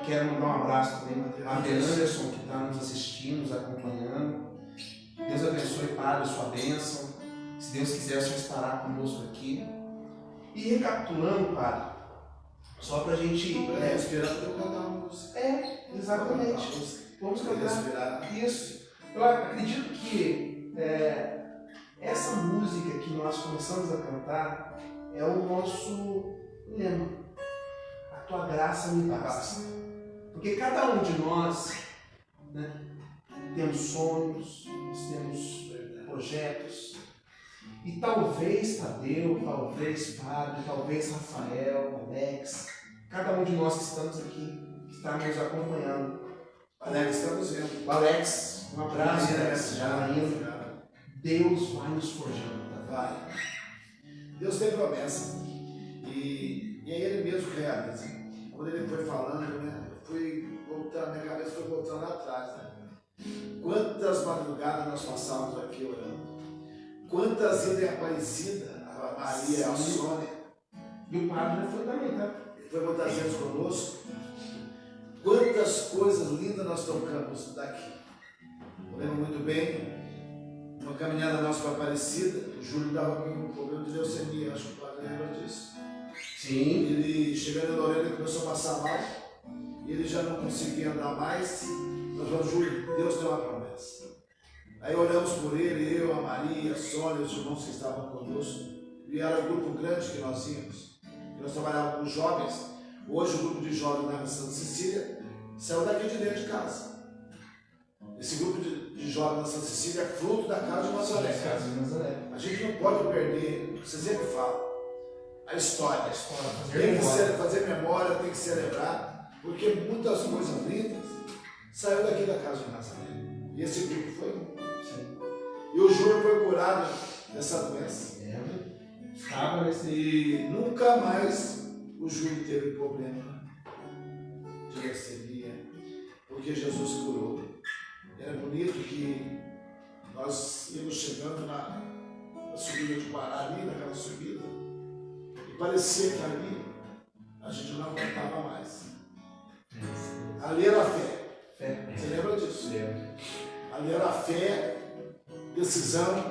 Speaker 1: Quero mandar um abraço também para o Anderson, que está nos assistindo, nos acompanhando. Deus abençoe, Padre, sua bênção. Se Deus quiser, o Senhor estará conosco aqui. E recapitulando, Padre, só para a gente...
Speaker 2: Esperando eu cantar uma música.
Speaker 1: Exatamente. Vamos cantar. Isso. Eu acredito que essa música que nós começamos a cantar é o nosso lema. A tua graça me basta. Porque cada um de nós, né, temos sonhos, nós temos projetos. E talvez Tadeu, talvez Padre, talvez Rafael, Alex, cada um de nós que estamos aqui, que está nos acompanhando.
Speaker 2: Alex, estamos vendo.
Speaker 1: O Alex, um abraço, Alex, já indo. Deus vai nos forjando.
Speaker 2: Vai. Deus tem promessa. E é Ele mesmo que realiza. Quando Ele foi falando, né, minha cabeça foi voltando lá atrás, né? Quantas madrugadas nós passávamos aqui orando. Quantas idas Aparecida, a Maria, a Sônia.
Speaker 1: E o Padre foi também, tá?
Speaker 2: Ele foi muitas vezes conosco. Quantas coisas lindas nós tocamos daqui. Eu lembro muito bem, uma caminhada nossa para Aparecida, o Júlio estava com um problema de leucemia, acho que o padre lembra disso.
Speaker 1: Sim.
Speaker 2: Ele, chegando em Lorena, ele começou a passar mal, e ele já não conseguia andar mais. Nós falamos, Júlio, Deus tem uma promessa. Aí olhamos por ele, eu, a Maria, a Sônia, os irmãos que estavam conosco, e era um grupo grande que nós íamos. Nós trabalhávamos com jovens. Hoje o grupo de jovens na Santa Cecília saiu daqui de dentro de casa. Esse grupo de jovens na Santa Cecília é fruto da casa de Nazaré. A gente não pode perder, você sempre fala, a história. Tem que fazer memória, tem que celebrar, porque muitas coisas lindas saiu daqui da casa de Nazaré. E esse grupo foi um. E o Júnior foi curado dessa doença. E nunca mais o Júnior teve problema de leucemia, porque Jesus curou. Era bonito que nós íamos chegando na subida de Pará ali, naquela subida, e parecia que ali a gente não aguentava mais. Ali era fé. Você lembra disso? Ali era fé, decisão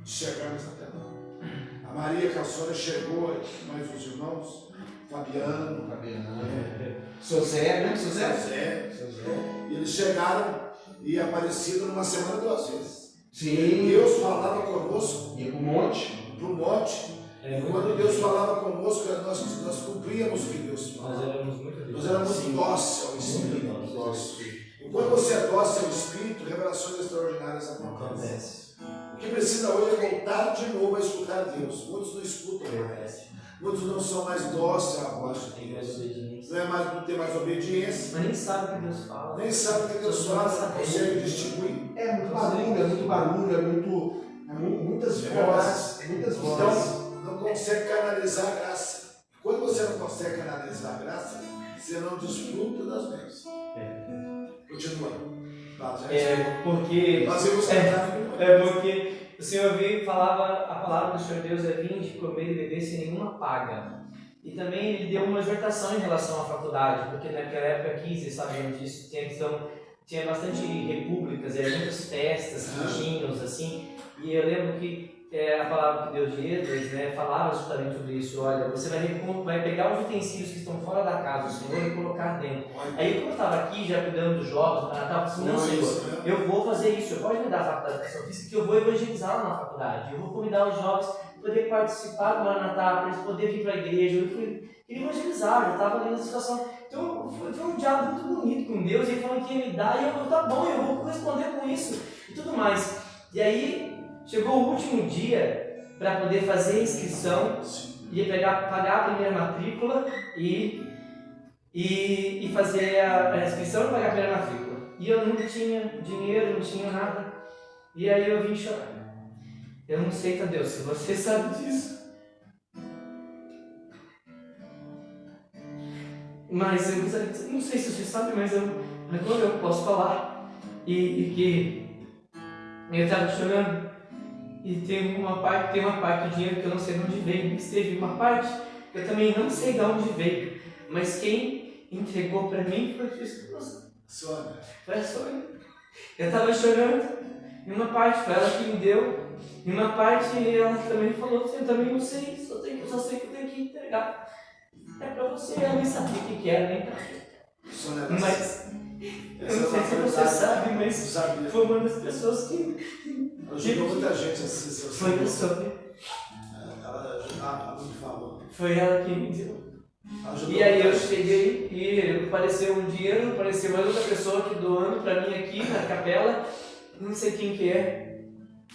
Speaker 2: de chegarmos até lá. A Maria Caçora chegou, mais os irmãos, Fabiano,
Speaker 1: Seu Zé, né? Seu Zé?
Speaker 2: Seu Zé. E eles chegaram e apareceram numa semana 2 vezes.
Speaker 1: Sim.
Speaker 2: Deus falava conosco.
Speaker 1: Ia pro monte.
Speaker 2: Para o monte. Quando Deus falava conosco, nós cumpríamos o que Deus falava. Nós éramos dóceis ao Espírito. E quando você é dócil ao Espírito, revelações extraordinárias acontecem. O que precisa hoje é voltar de novo a escutar Deus. Muitos não escutam mais. Muitos não são mais dóceis à voz de Deus. Não tem mais obediência.
Speaker 3: Mas nem sabe o que Deus fala.
Speaker 2: Nem sabe o que Deus fala, não consegue distinguir.
Speaker 1: É muito barulho, muitas vozes.
Speaker 2: Então, não consegue canalizar a graça. Quando você não consegue canalizar a graça, você não desfruta das bênçãos. Continua.
Speaker 3: Porque o Senhor veio e falava, a palavra do Senhor Deus é vinde, comer e beber sem nenhuma paga. E também ele deu uma exortação em relação à faculdade, porque naquela época aqui, vocês sabiam disso, tinha bastante repúblicas, muitas festas, quintinhos, assim, e eu lembro que a palavra que Deus de Esdras, né, falava justamente sobre isso. Olha, você vai pegar os utensílios que estão fora da casa do Senhor e colocar dentro. Aí quando eu estava aqui já cuidando dos jogos, do Natal, eu falei assim, não, Senhor, eu vou fazer isso, eu pode me dar a faculdade de educação física, que eu vou evangelizar lá na faculdade, eu vou convidar os jovens para poder participar do Natal, para eles poderem vir para a igreja. Eu queria evangelizar, eu estava ali na situação. Então foi um diálogo muito bonito com Deus, e ele falou que ia me dar, e eu falei, tá bom, eu vou corresponder com isso e tudo mais. E aí chegou o último dia para poder fazer a inscrição, ia pagar a primeira matrícula e fazer a inscrição e pagar a primeira matrícula. E eu não tinha dinheiro, não tinha nada. E aí eu vim chorar. Eu não sei, Deus, se você sabe disso. Mas eu não sei se você sabe, mas agora eu posso falar. E que eu estava chorando. E tem uma parte do dinheiro que eu não sei de onde veio, mas teve uma parte que eu também não sei de onde veio, mas quem entregou para mim foi a esposa. Foi a Sônia. Eu estava chorando, e uma parte foi ela que me deu, e uma parte ela também falou assim, eu também não sei, só sei que eu tenho que entregar. É para você, ela nem sabia o que era, nem para quê. Mas eu não sei se você sabe, mas foi uma das pessoas que
Speaker 2: ajudou muita gente a se ser.
Speaker 3: Foi a Sônia.
Speaker 2: Ela ajudava muito favor.
Speaker 3: Foi ela que me deu. E aí eu cheguei e apareceu um dinheiro, apareceu mais outra pessoa que doando para mim aqui na capela, não sei quem que é.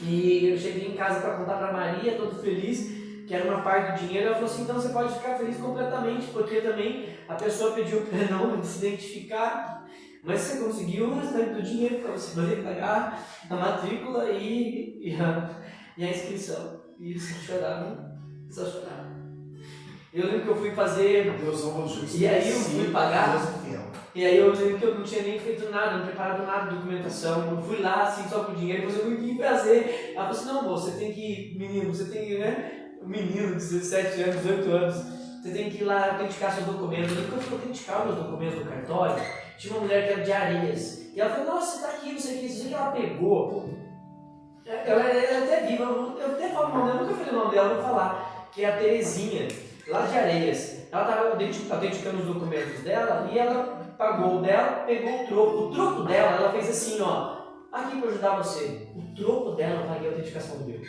Speaker 3: E eu cheguei em casa para contar para Maria, todo feliz, que era uma parte do dinheiro. Ela falou assim, então você pode ficar feliz completamente, porque também a pessoa pediu para não se identificar, mas você conseguiu o restante do dinheiro para você poder pagar a matrícula e a inscrição. E eles choraram, só choraram. Eu lembro que eu fui fazer, e aí eu fui pagar, e aí eu lembro que eu não tinha nem feito nada, não preparado nada de documentação, eu fui lá assim só com dinheiro, depois eu vim aqui fazer. Ela falou assim, não, você tem que, menino, menino, 17 anos, 18 anos, você tem que ir lá autenticar seus documentos. Eu fui autenticar meus documentos do cartório, tinha uma mulher que era de Areias, e ela falou, nossa, você tá aqui, não sei o que, isso que ela pegou. Ela é até viva, eu até falo o nome dela, nunca falei o nome dela, vou falar, que é a Terezinha, lá de Areias. Ela estava autenticando os documentos dela e ela pagou o dela, pegou o troco. O troco dela, ela fez assim, ó, aqui para ajudar você. O troco dela eu paguei a autenticação do meu.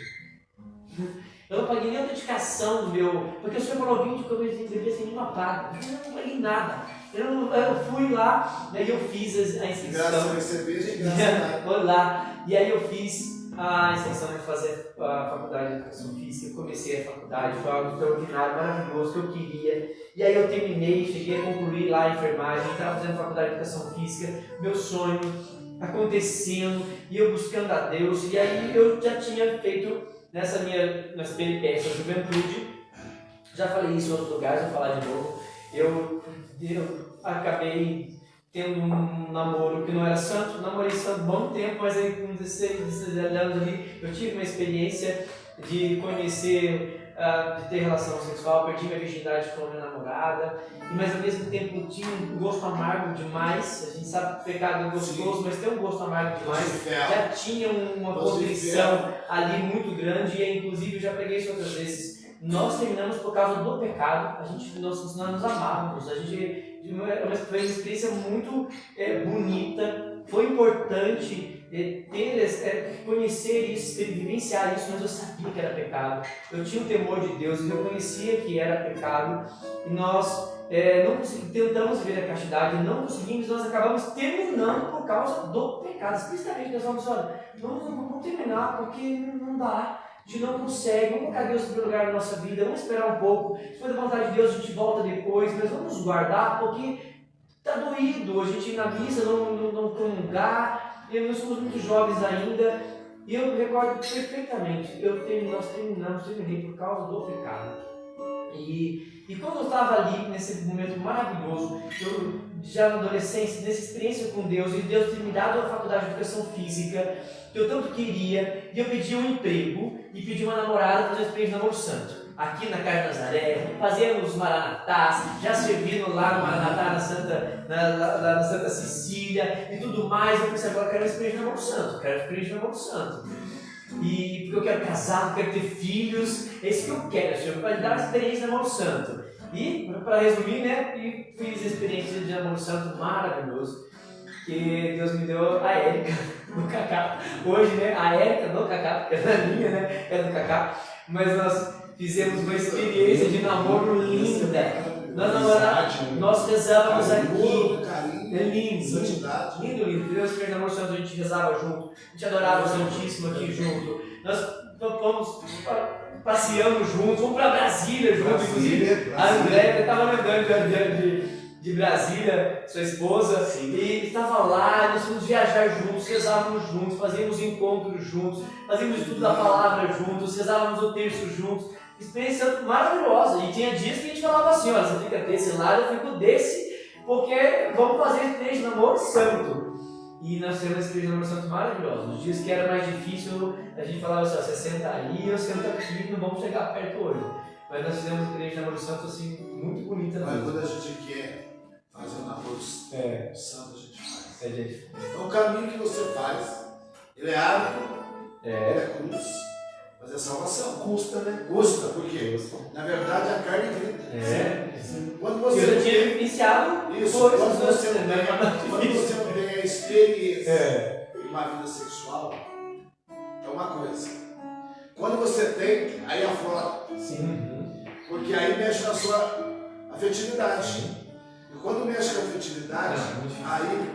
Speaker 3: Eu não paguei nem a autenticação do meu, porque o senhor falou 20 que eu devia sem nenhuma paga. Eu não paguei nada. Eu fui lá, daí eu fiz a inscrição.
Speaker 2: Graças a receber, graças
Speaker 3: Foi lá, e aí eu fiz a inscrição de fazer a faculdade de educação física. Eu comecei a faculdade, foi algo extraordinário, maravilhoso, que eu queria. E aí eu terminei, cheguei a concluir lá a enfermagem, estava fazendo faculdade de educação física, meu sonho acontecendo, e eu buscando a Deus. E aí eu já tinha feito nessa peripécia da juventude, já falei isso em outros lugares, vou falar de novo. Eu acabei tendo um namoro que não era santo, namorei santo um bom tempo, mas aí com 16 anos ali, eu tive uma experiência de conhecer, de ter relação sexual, perdi minha virgindade com a minha namorada, mas ao mesmo tempo tinha um gosto amargo demais. A gente sabe que o pecado é gostoso, mas tem um gosto amargo demais. Já tinha uma condição ali muito grande, e inclusive eu já preguei isso outras vezes. Nós terminamos por causa do pecado, nós nos amávamos, foi uma experiência muito bonita, foi importante conhecer isso, vivenciar isso, mas eu sabia que era pecado. Eu tinha o temor de Deus, eu reconhecia que era pecado, e nós tentamos viver a castidade, não conseguimos, nós acabamos terminando por causa do pecado. Explicitamente nós vamos, olha, vamos terminar porque não dá. A gente não consegue, vamos colocar Deus em primeiro lugar na nossa vida, vamos esperar um pouco, se for da vontade de Deus a gente volta depois, mas vamos guardar porque está doído a gente ir na missa, não comungar, nós somos muito jovens ainda, e eu me recordo perfeitamente, terminei por causa do pecado. E quando eu estava ali nesse momento maravilhoso, eu já na adolescência, nessa experiência com Deus, e Deus ter me dado a faculdade de educação física, que eu tanto queria, e eu pedi um emprego e pedi uma namorada para fazer uma experiência de namoro santo. Aqui na Casa de Nazaré, fazíamos maranatás, já servindo lá no Maranatá na Santa Cecília e tudo mais. Eu pensei, agora eu quero uma experiência de namoro santo, E porque eu quero casar, eu quero ter filhos, é isso que eu quero, Senhor, para dar uma experiência de namoro santo. E, para resumir, fiz a experiência de namoro santo maravilhoso, que Deus me deu a Érica do Cacá. Hoje, a Érica do Cacá, porque é da minha, é do Cacá, mas nós fizemos uma experiência de namoro linda. Nós rezávamos aqui. É lindo. Lindo. Deus fez namoro santo, a gente rezava junto, a gente adorava o Santíssimo aqui junto. Nós passeamos juntos, fomos para Brasília juntos, inclusive. A Andréia estava lembrando de Brasília, sua esposa, e estava lá, nós fomos viajar juntos, rezávamos juntos, fazíamos encontros juntos, fazíamos estudo da palavra juntos, rezávamos o terço juntos, experiência maravilhosa. E tinha dias que a gente falava assim, olha, você fica desse lado, eu fico desse, porque vamos fazer experiência de namoro santo. E nós tivemos uma experiência de namoro santo maravilhosa. Nos dias que era mais difícil, a gente falava assim, ó, você senta aí, eu sento aqui, não vamos chegar perto hoje. Mas nós fizemos uma experiência de namoro santo assim, muito bonita.
Speaker 2: Mas quando a gente quer fazer um namoro santo, a gente faz. Então o caminho que você faz, ele é árduo, ele é cruz, mas é salvação.
Speaker 1: Custa, né?
Speaker 2: Custa, por quê? Na verdade a carne grita. Quando você
Speaker 3: eu já tinha iniciado
Speaker 2: isso, quando você não tem a experiência em uma vida sexual, é uma coisa. Quando você tem, aí aflora.
Speaker 3: Sim.
Speaker 2: Porque aí mexe na sua afetividade. E quando mexe com a afetividade, aí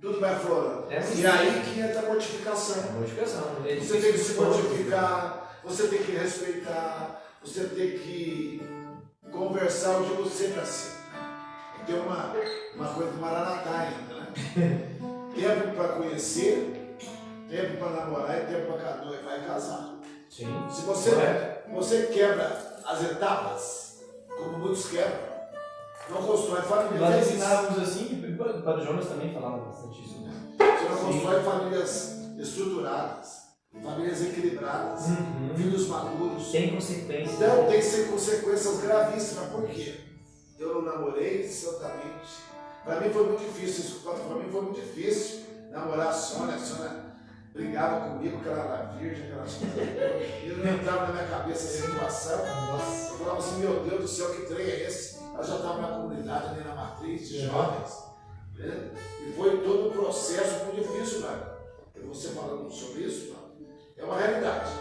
Speaker 2: tudo vai aflorando. E aí que entra a mortificação. Você tem que se mortificar, você tem que respeitar, você tem que conversar, eu digo sempre assim. Tem uma coisa do Maranatá ainda, né? Tempo para conhecer, tempo para namorar e tempo para noivar e casar.
Speaker 3: Sim.
Speaker 2: Se você quebra as etapas, como muitos quebram, não constrói família.
Speaker 3: Nós ensinávamos assim, o Padre Jonas também falava bastante isso.
Speaker 2: Você não constrói famílias estruturadas, famílias equilibradas, filhos maduros.
Speaker 3: Tem consequências.
Speaker 2: Então tem que ser consequências gravíssimas. Por quê? Eu não namorei santamente. Para mim foi muito difícil namorar a Sônia. A Sônia brigava comigo, que ela era virgem, aquelas coisas. E não entrava na minha cabeça a situação. Eu falava assim, meu Deus do céu, que trem é esse? Ela já estava na comunidade, ali na matriz de jovens. Né? E foi todo um processo muito difícil, mano. E você falando sobre isso, mano, é uma realidade.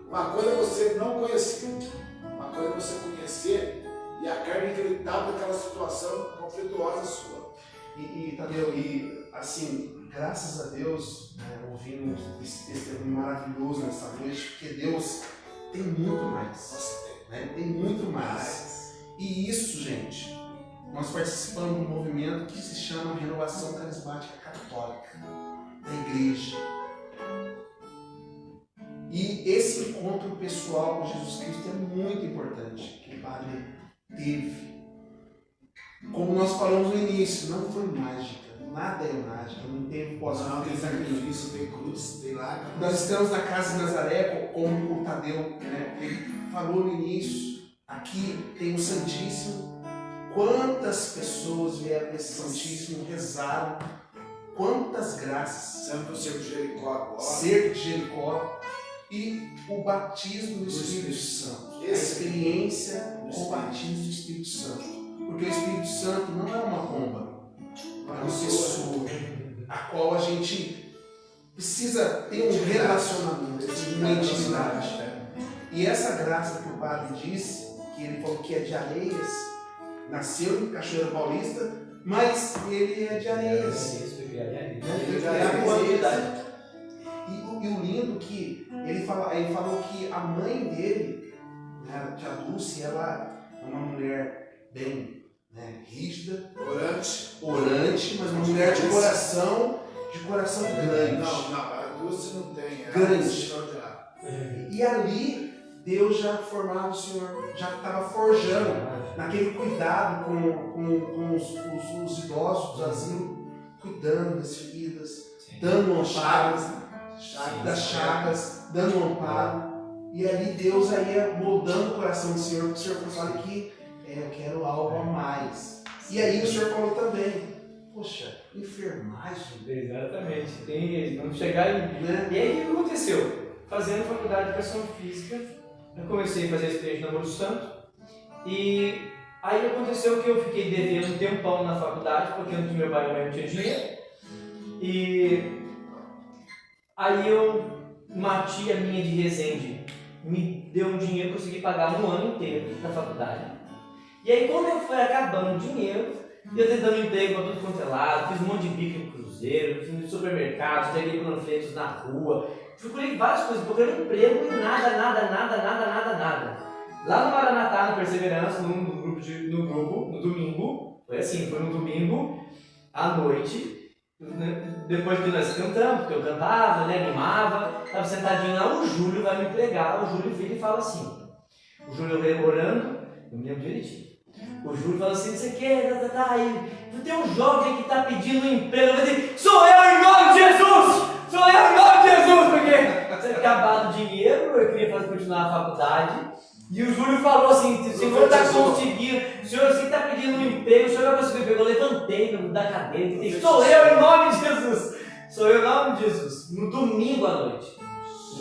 Speaker 2: Uma coisa é você não conhecer, uma coisa é você conhecer e a carne gritar naquela situação conflituosa sua.
Speaker 1: Tadeu, assim, graças a Deus, ouvindo esse testemunho maravilhoso nessa noite, porque Deus tem muito mais.
Speaker 2: Nossa,
Speaker 1: Tem muito mais. E isso, gente, nós participamos de um movimento que se chama Renovação Carismática Católica da Igreja. E esse encontro pessoal com Jesus Cristo é muito importante, que o Padre teve. Como nós falamos no início, não foi mágica. nada é mágica, não tem posso
Speaker 2: Não, tem
Speaker 1: pensar nisso.
Speaker 2: sacrifício, tem cruz, tem lágrimas.
Speaker 1: Nós estamos na casa de Nazaré, como o Tadeu, né? Ele falou no início, aqui tem o Santíssimo. Quantas pessoas vieram nesse Santíssimo, rezaram, quantas graças.
Speaker 2: Sempre o cerco de Jericó agora.
Speaker 1: Cerco de Jericó e o batismo do Espírito Santo. A experiência com o batismo do Espírito Santo. Porque o Espírito Santo não é uma bomba, é uma pessoa a qual a gente precisa ter um relacionamento, uma intimidade. E essa graça que o padre disse, que ele falou que é de Areias, nasceu em Cachoeira Paulista, mas ele é de Areias. E o lindo que ele falou que a mãe dele, né, a tia Dulce, ela é uma mulher bem, né, rígida, orante, mas uma mulher de coração grande.
Speaker 2: Não, a Dulce não tem.
Speaker 1: Grande. E ali Deus já formava o Senhor, já estava forjando naquele cuidado com os idosos do asilo, cuidando das feridas, dando amparo, das chagas, dando amparo. E ali Deus ia moldando o coração do Senhor, porque o Senhor falou, olha aqui, eu quero algo a mais. E aí o Senhor falou também, poxa, enfermagem.
Speaker 3: Exatamente, vamos chegar em...
Speaker 1: Né?
Speaker 3: E aí o que aconteceu? Fazendo faculdade de Educação Física, eu comecei a fazer a experiência de Namoro Santo, e aí aconteceu que eu fiquei devendo um tempão na faculdade, porque antes meu pai e minha mãe não tinham dinheiro, e aí uma tia minha de Resende me deu um dinheiro, consegui pagar um ano inteiro da faculdade. E aí quando eu fui acabando o dinheiro, eu tentando emprego para tudo quanto é lado, fiz um monte de bico no cruzeiro, fiz no supermercado, peguei panfletos na rua, procurei várias coisas, procurei emprego e nada. Lá no Maranatá, no Perseverança, no domingo, foi assim, foi no domingo, à noite, depois que nós cantamos, porque eu cantava, né, animava, estava sentadinho lá, o Júlio vai me pregar, o Júlio vira e fala assim, o Júlio orando, eu me lembro direitinho, o Júlio fala assim, você quer, aí, tem um jovem que está pedindo um emprego, eu vou dizer, sou eu em nome de Jesus! Sou eu em nome de Jesus! Porque você tinha acabado o dinheiro, eu queria continuar a faculdade, e o Júlio falou assim, o senhor está conseguindo, o senhor está pedindo um emprego, o senhor vai conseguir um emprego. Eu levantei da cadeira e disse, sou eu em nome de Jesus! Sou eu em nome de Jesus! No domingo à noite.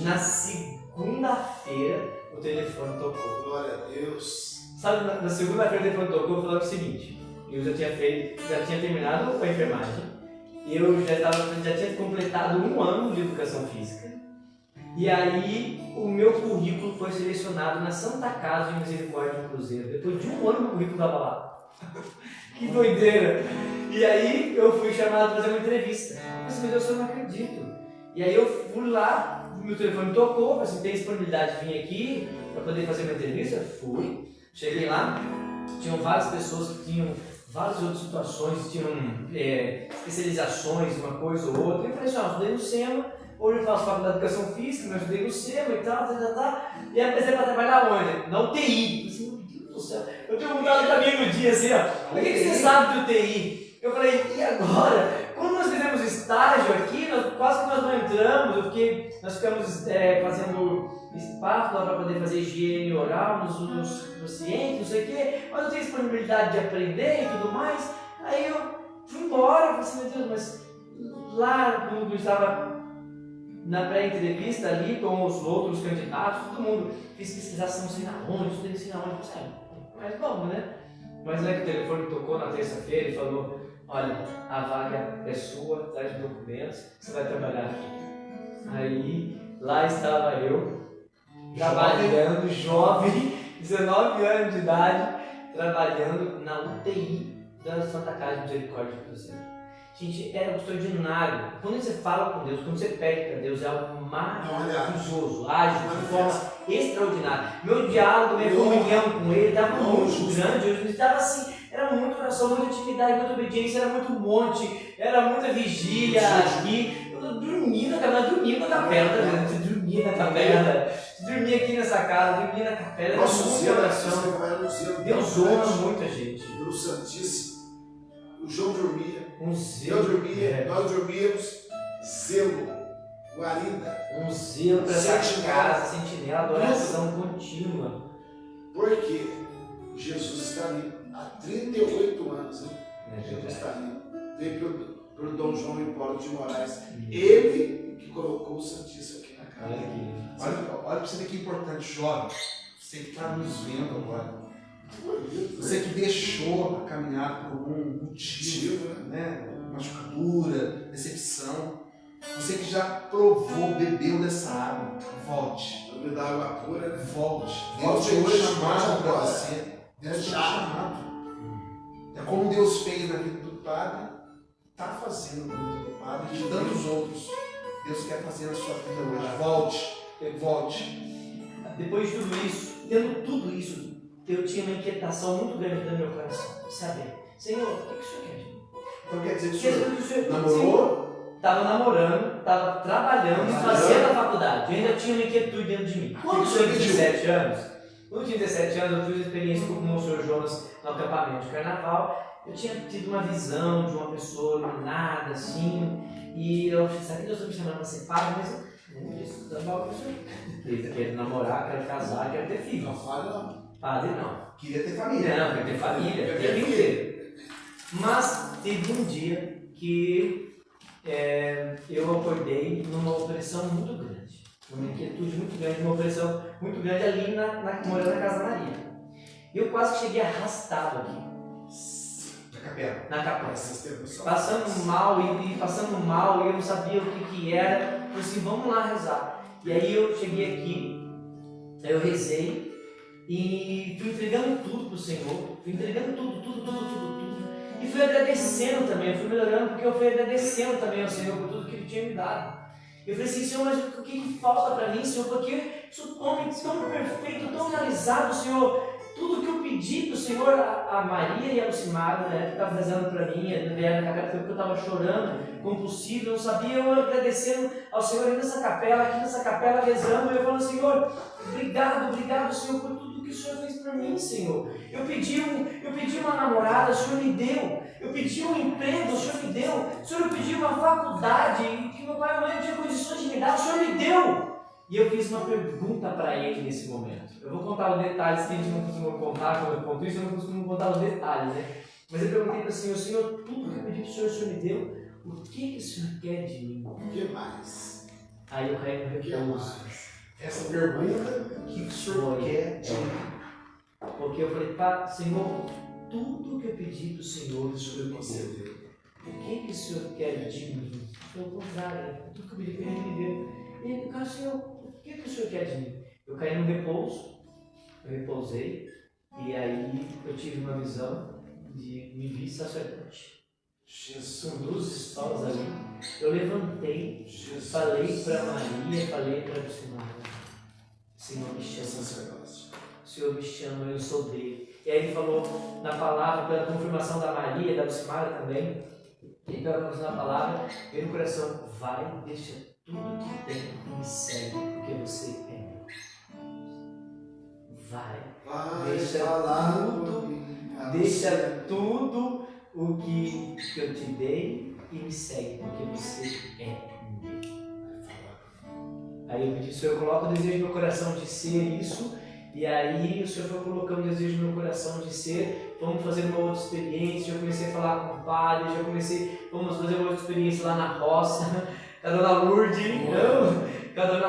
Speaker 3: Na segunda-feira, o telefone tocou.
Speaker 2: Glória a Deus.
Speaker 3: Sabe, na segunda-feira o telefone tocou, falando o seguinte, eu já tinha terminado a enfermagem, eu já tinha completado um ano de Educação Física, e aí o meu currículo foi selecionado na Santa Casa de Misericórdia do Cruzeiro. Depois de um ano o currículo estava lá. Que doideira! E aí eu fui chamado para fazer uma entrevista. Mas meu Deus, eu não acredito. E aí eu fui lá, meu telefone tocou, falei assim, tem disponibilidade de vir aqui para poder fazer uma entrevista? Fui. Cheguei lá, tinham várias pessoas que tinham várias outras situações, tinham especializações, uma coisa ou outra. E eu falei assim, eu estudei no SEMA, hoje eu faço faculdade de Educação Física, mas eu estudei no SEMA e tal. E aí comecei para trabalhar onde? Na UTI. Eu falei, meu Deus do céu, eu tinha mudado para mim no dia assim, ó, o que você sabe de UTI? Eu falei, e agora? Quando nós fizemos estágio aqui, quase que nós não entramos, nós ficamos fazendo espátula para poder fazer higiene oral nos pacientes, não sei o quê, mas eu tenho disponibilidade de aprender e tudo mais. Aí eu fui embora, falei assim, meu Deus, mas lá quando eu estava na pré-entrevista ali com os outros candidatos, todo mundo fez pesquisação, não sei na onde, estudei não sei na onde, mas como, né? Mas aí o telefone tocou na terça-feira e falou, olha, a vaga é sua, traz documentos, você vai trabalhar aqui. Aí, lá estava eu, trabalhando, jovem, 19 anos de idade, trabalhando na UTI da Santa Casa de Misericórdia do Cruzeiro. Gente, era extraordinário. Quando você fala com Deus, quando você pede para Deus, é algo maravilhoso, ágil, de forma extraordinária. Meu diálogo, minha comunhão com Ele estava muito grande, eu estava assim, era muita oração, muita intimidade, muita obediência, era muito monte, era muita vigília aqui. Eu dormia na capela, dormia na aqui nessa casa, dormia na capela, era muita oração. Deus honra muita gente.
Speaker 2: Pelo Santíssimo. O João dormia.
Speaker 3: Um
Speaker 2: Eu
Speaker 3: zelo.
Speaker 2: dormia, nós dormíamos. Zelo, guarida.
Speaker 3: Um zelo para essa
Speaker 2: Sentinela.
Speaker 3: casa, sentinela, adoração contínua.
Speaker 2: Porque Jesus está ali há 38 anos. Hein? Jesus está ali. Veio pelo Dom João Hipólito de Moraes. Ele que colocou o Santíssimo aqui na casa.
Speaker 3: Olha aqui.
Speaker 1: Olha para você ver que importante, jovem. Você que está nos vendo agora. Você que deixou a caminhar por algum motivo, né? Machucadura, decepção. Você que já provou, bebeu dessa água. Volte.
Speaker 2: Me dá água pura, né?
Speaker 1: Volte. Deus
Speaker 2: Volte
Speaker 1: tem um
Speaker 2: hoje,
Speaker 1: chamado
Speaker 2: volte
Speaker 1: para
Speaker 2: agora.
Speaker 1: você. Deus tem um chamado. É como Deus fez na vida do padre, está fazendo na vida do padre e de tantos outros. Deus quer fazer na sua vida hoje. Volte. Volte.
Speaker 3: Depois de tudo isso, tendo tudo isso, eu tinha uma inquietação muito grande dentro do meu coração. Saber, Senhor, o que o Senhor quer de mim?
Speaker 1: Então quer dizer que o
Speaker 3: O
Speaker 1: senhor
Speaker 3: Senhor
Speaker 1: namorou?
Speaker 3: Estava namorando, estava trabalhando e fazendo a faculdade. Eu ainda tinha uma inquietude dentro de mim. Quando eu tinha 17 anos, eu fiz uma experiência com o Monsenhor Jonas no acampamento de carnaval. Eu tinha tido uma visão de uma pessoa iluminada, assim, e eu falei, sabe que Deus está me chamando para ser padre? Mas eu não disse, dá mal para o senhor. Eu quero namorar, quero casar, quero ter filhos.
Speaker 2: Não fale não.
Speaker 3: Padre não.
Speaker 1: Queria ter família.
Speaker 3: Não, quero ter família, o tempo inteiro. Mas teve um dia que eu acordei numa opressão muito grande, uma inquietude muito grande, uma opressão muito grande ali morando na Casa Maria. Eu quase cheguei arrastado aqui,
Speaker 1: Na capela.
Speaker 3: na capela,
Speaker 2: Esses tempos são
Speaker 3: passando mal e eu não sabia o que era. Eu falei assim, vamos lá rezar. E aí eu cheguei aqui, eu rezei e fui entregando tudo para o Senhor, fui entregando tudo. E fui agradecendo também, eu fui melhorando porque eu fui agradecendo também ao Senhor por tudo que Ele tinha me dado. Eu falei assim, Senhor, mas o que falta para mim, Senhor? Porque eu sou tão perfeito, tão realizado, Senhor. Tudo que eu pedi para o Senhor, a Maria e a Lucimara, né, que estavam rezando para mim, vieram na capela, porque eu estava chorando, compulsivo, eu não sabia, eu agradecendo ao Senhor aqui nessa capela, rezando, eu falando, Senhor, obrigado, Senhor, por tudo que o Senhor fez para mim, Senhor. Eu pedi uma namorada, o Senhor me deu. Eu pedi um emprego, o Senhor me deu. Senhor, eu pedi uma faculdade que meu pai e mãe não tinham condições de me dar, o Senhor me deu. E eu fiz uma pergunta para ele nesse momento. Eu vou contar os detalhes que a gente não costuma contar, quando eu conto isso, eu não costumo contar os detalhes, né? Mas eu perguntei para o Senhor, tudo que eu pedi para o Senhor me deu, o que o Senhor quer de mim?
Speaker 2: O que mais?
Speaker 3: Aí o rei me
Speaker 2: O que
Speaker 3: repouso.
Speaker 2: mais?
Speaker 1: Essa pergunta, o que o senhor quer de mim?
Speaker 3: Porque eu falei, pá, Senhor, tudo que eu pedi para o Senhor me deu. O que o Senhor quer de mim? Pelo contrário, tudo que eu pedi para Ele me deu. E ele falou, Senhor, o que o Senhor quer de mim? Eu caí no repouso, eu repousei, e aí eu tive uma visão de me vi sacerdote. Jesus, com 12 escolas ali. Eu levantei, falei para Maria, falei para o Senhor, Senhor me chama, o Senhor me chama, eu sou dele. E aí ele falou na palavra, pela confirmação da Maria, da Lucimara também, e pela confirmação da palavra, veio no coração, vai, deixa tudo que tem e me segue, porque você é meu. Vai, deixa tudo o que eu te dei e me segue, porque você é meu. Aí eu pedi, Senhor, coloca o desejo no meu coração de ser isso. E aí o Senhor foi colocando o desejo no meu coração de ser, vamos fazer uma outra experiência. Já comecei a falar com o padre, vamos fazer uma outra experiência lá na roça. Com a Dona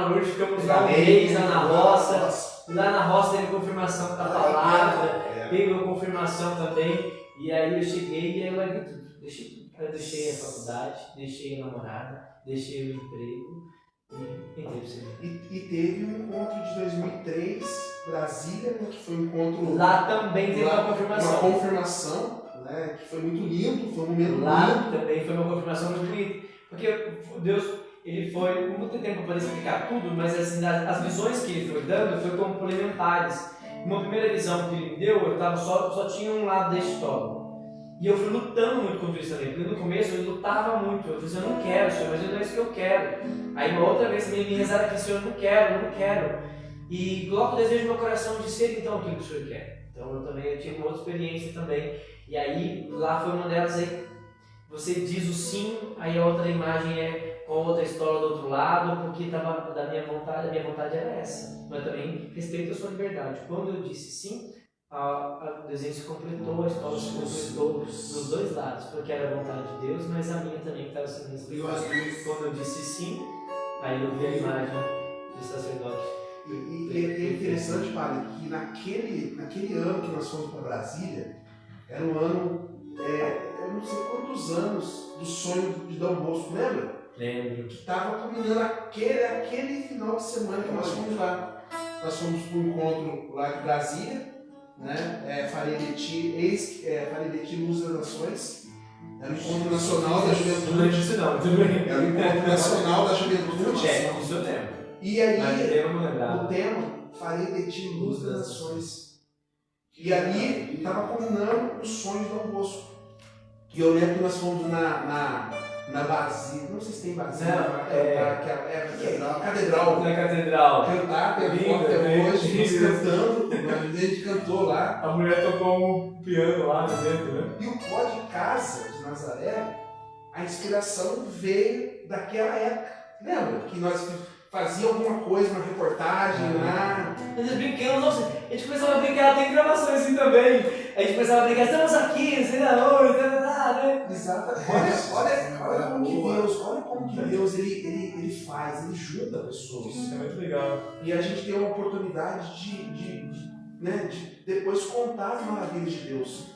Speaker 3: Lourdes, ficamos lá um mês lá na roça. Lá na roça teve confirmação da palavra, teve a confirmação também. E aí eu cheguei e aí eu larguei tudo. Deixei tudo. Eu deixei a faculdade, deixei a namorada, deixei o emprego. E entrei pro Senhor.
Speaker 1: E teve um encontro de 2003, Brasília, né, que foi um encontro...
Speaker 3: Lá também teve uma confirmação.
Speaker 1: Uma confirmação, né, que foi muito lindo, foi um momento
Speaker 3: Lá
Speaker 1: lindo.
Speaker 3: também foi uma confirmação muito bonita. Porque Deus, Ele foi, não tem tempo para explicar tudo, mas assim, as visões que Ele foi dando foi complementares. Uma primeira visão que Ele me deu, eu tava só tinha um lado da história. E eu fui lutando muito contra isso também, porque no começo eu lutava muito. Eu falei, eu não quero, Senhor, mas não é isso que eu quero. Aí uma outra vez me rezaram aqui, Senhor, eu não quero. E coloca o desejo no meu coração de ser então o que o Senhor quer. Então eu tive uma outra experiência também. E aí, lá foi uma delas aí, você diz o sim, aí a outra imagem é com outra história do outro lado, porque tava da minha vontade, a minha vontade era essa. Mas também respeito a sua liberdade. Quando eu disse sim, o desenho se completou, a história se completou dos dois lados, porque era a vontade de Deus, mas a minha também que estava sendo respeitada. Quando eu disse sim, aí eu vi a imagem do sacerdote.
Speaker 1: E é interessante, padre, que naquele ano que nós fomos para Brasília, era um ano, eu não sei quantos anos, do sonho de Dom Bosco, lembra?
Speaker 3: Lembro.
Speaker 1: Que estava culminando aquele final de semana que nós fomos lá. Nós fomos para um encontro lá de Brasília, né? Farideti Luz das Nações. Era o Encontro Nacional da Juventude.
Speaker 3: Não lembro disso não, tudo bem.
Speaker 1: Era o Encontro Nacional da Juventude.
Speaker 3: Isso eu lembro.
Speaker 1: E aí,
Speaker 3: o
Speaker 1: tema, Farideti Luz das Nações. E ali estava combinando os sonhos do Dom Bosco. E eu lembro que nós fomos na Basílica, não sei se tem Basílica, Catedral.
Speaker 3: Na Catedral.
Speaker 1: Cantar, tem foto até hoje, nós cantando, a gente cantou lá.
Speaker 3: A mulher tocou um piano lá dentro, né?
Speaker 1: E o pó de casa de Nazaré, a inspiração veio daquela época. Lembra que nós fazíamos alguma coisa, uma reportagem lá?
Speaker 3: Nós brincamos, nossa, a gente começava a brincar, tem gravações assim também. A gente começava a brincar, estamos aqui, sei lá onde, né?
Speaker 1: Exatamente. Olha como que Deus ele faz, ele junta pessoas.
Speaker 3: Isso é muito legal.
Speaker 1: E a gente tem uma oportunidade de depois contar as maravilhas de Deus.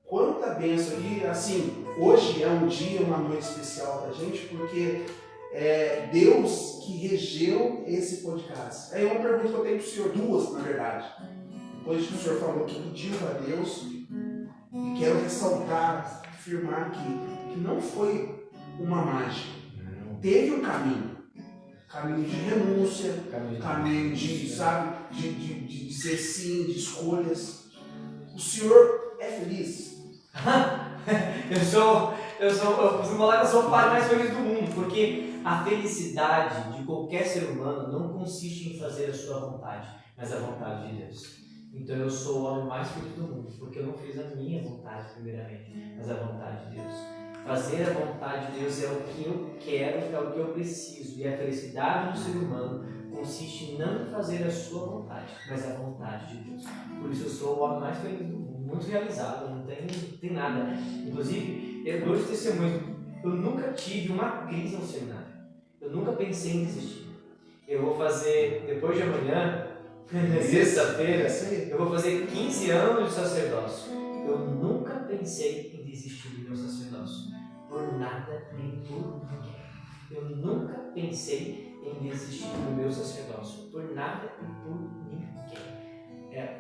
Speaker 1: Quanta bênção aqui, assim, hoje é um dia, uma noite especial pra gente, porque é Deus que regeu esse podcast. Aí uma pergunta que eu tenho pro senhor, duas na verdade. Depois que o senhor falou que pediu a Deus, e quero ressaltar, afirmar que não foi uma mágica. Teve um caminho de renúncia, caminho de, sabe, de ser sim, de escolhas. O senhor é feliz?
Speaker 3: Eu costumo falar que eu sou o pai mais feliz do mundo, porque a felicidade de qualquer ser humano não consiste em fazer a sua vontade, mas a vontade de Deus. Então eu sou o homem mais feliz do mundo, porque eu não fiz a minha vontade primeiramente, mas a vontade de Deus. Fazer a vontade de Deus é o que eu quero, é o que eu preciso. E a felicidade do ser humano consiste não em fazer a sua vontade, mas a vontade de Deus. Por isso eu sou o homem mais feliz do mundo, muito realizado, não tem nada. Inclusive, eu dou esse testemunho, eu nunca tive uma crise no seminário. Eu nunca pensei em desistir. Eu vou fazer, depois de amanhã, sexta-feira, eu vou fazer 15 anos de sacerdócio. Eu nunca pensei em desistir do meu sacerdócio. Por nada nem por ninguém. Eu nunca pensei em desistir do meu sacerdócio. Por nada e por ninguém.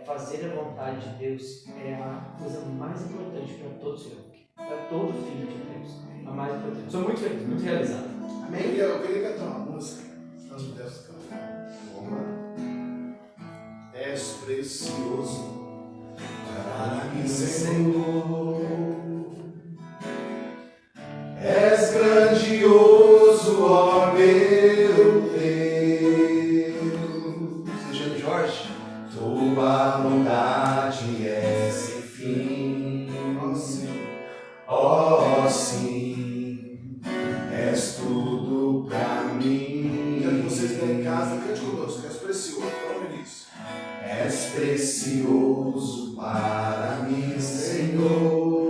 Speaker 3: Fazer a vontade de Deus é a coisa mais importante para todo ser humano. Para todo filho de Deus. A mais importante. Sou muito feliz, muito realizado.
Speaker 2: Amém? Eu queria cantar uma música. Nós pudéssemos cantar. Vamos lá. És precioso para mim, Senhor. És grandioso, ó meu Deus.
Speaker 1: Seja Jorge.
Speaker 2: Tua bondade é sem fim. Ó sim, és tudo pra mim. Quero que vocês estão em casa, cante conosco. És precioso, vamos nisso. És precioso para mim, Senhor.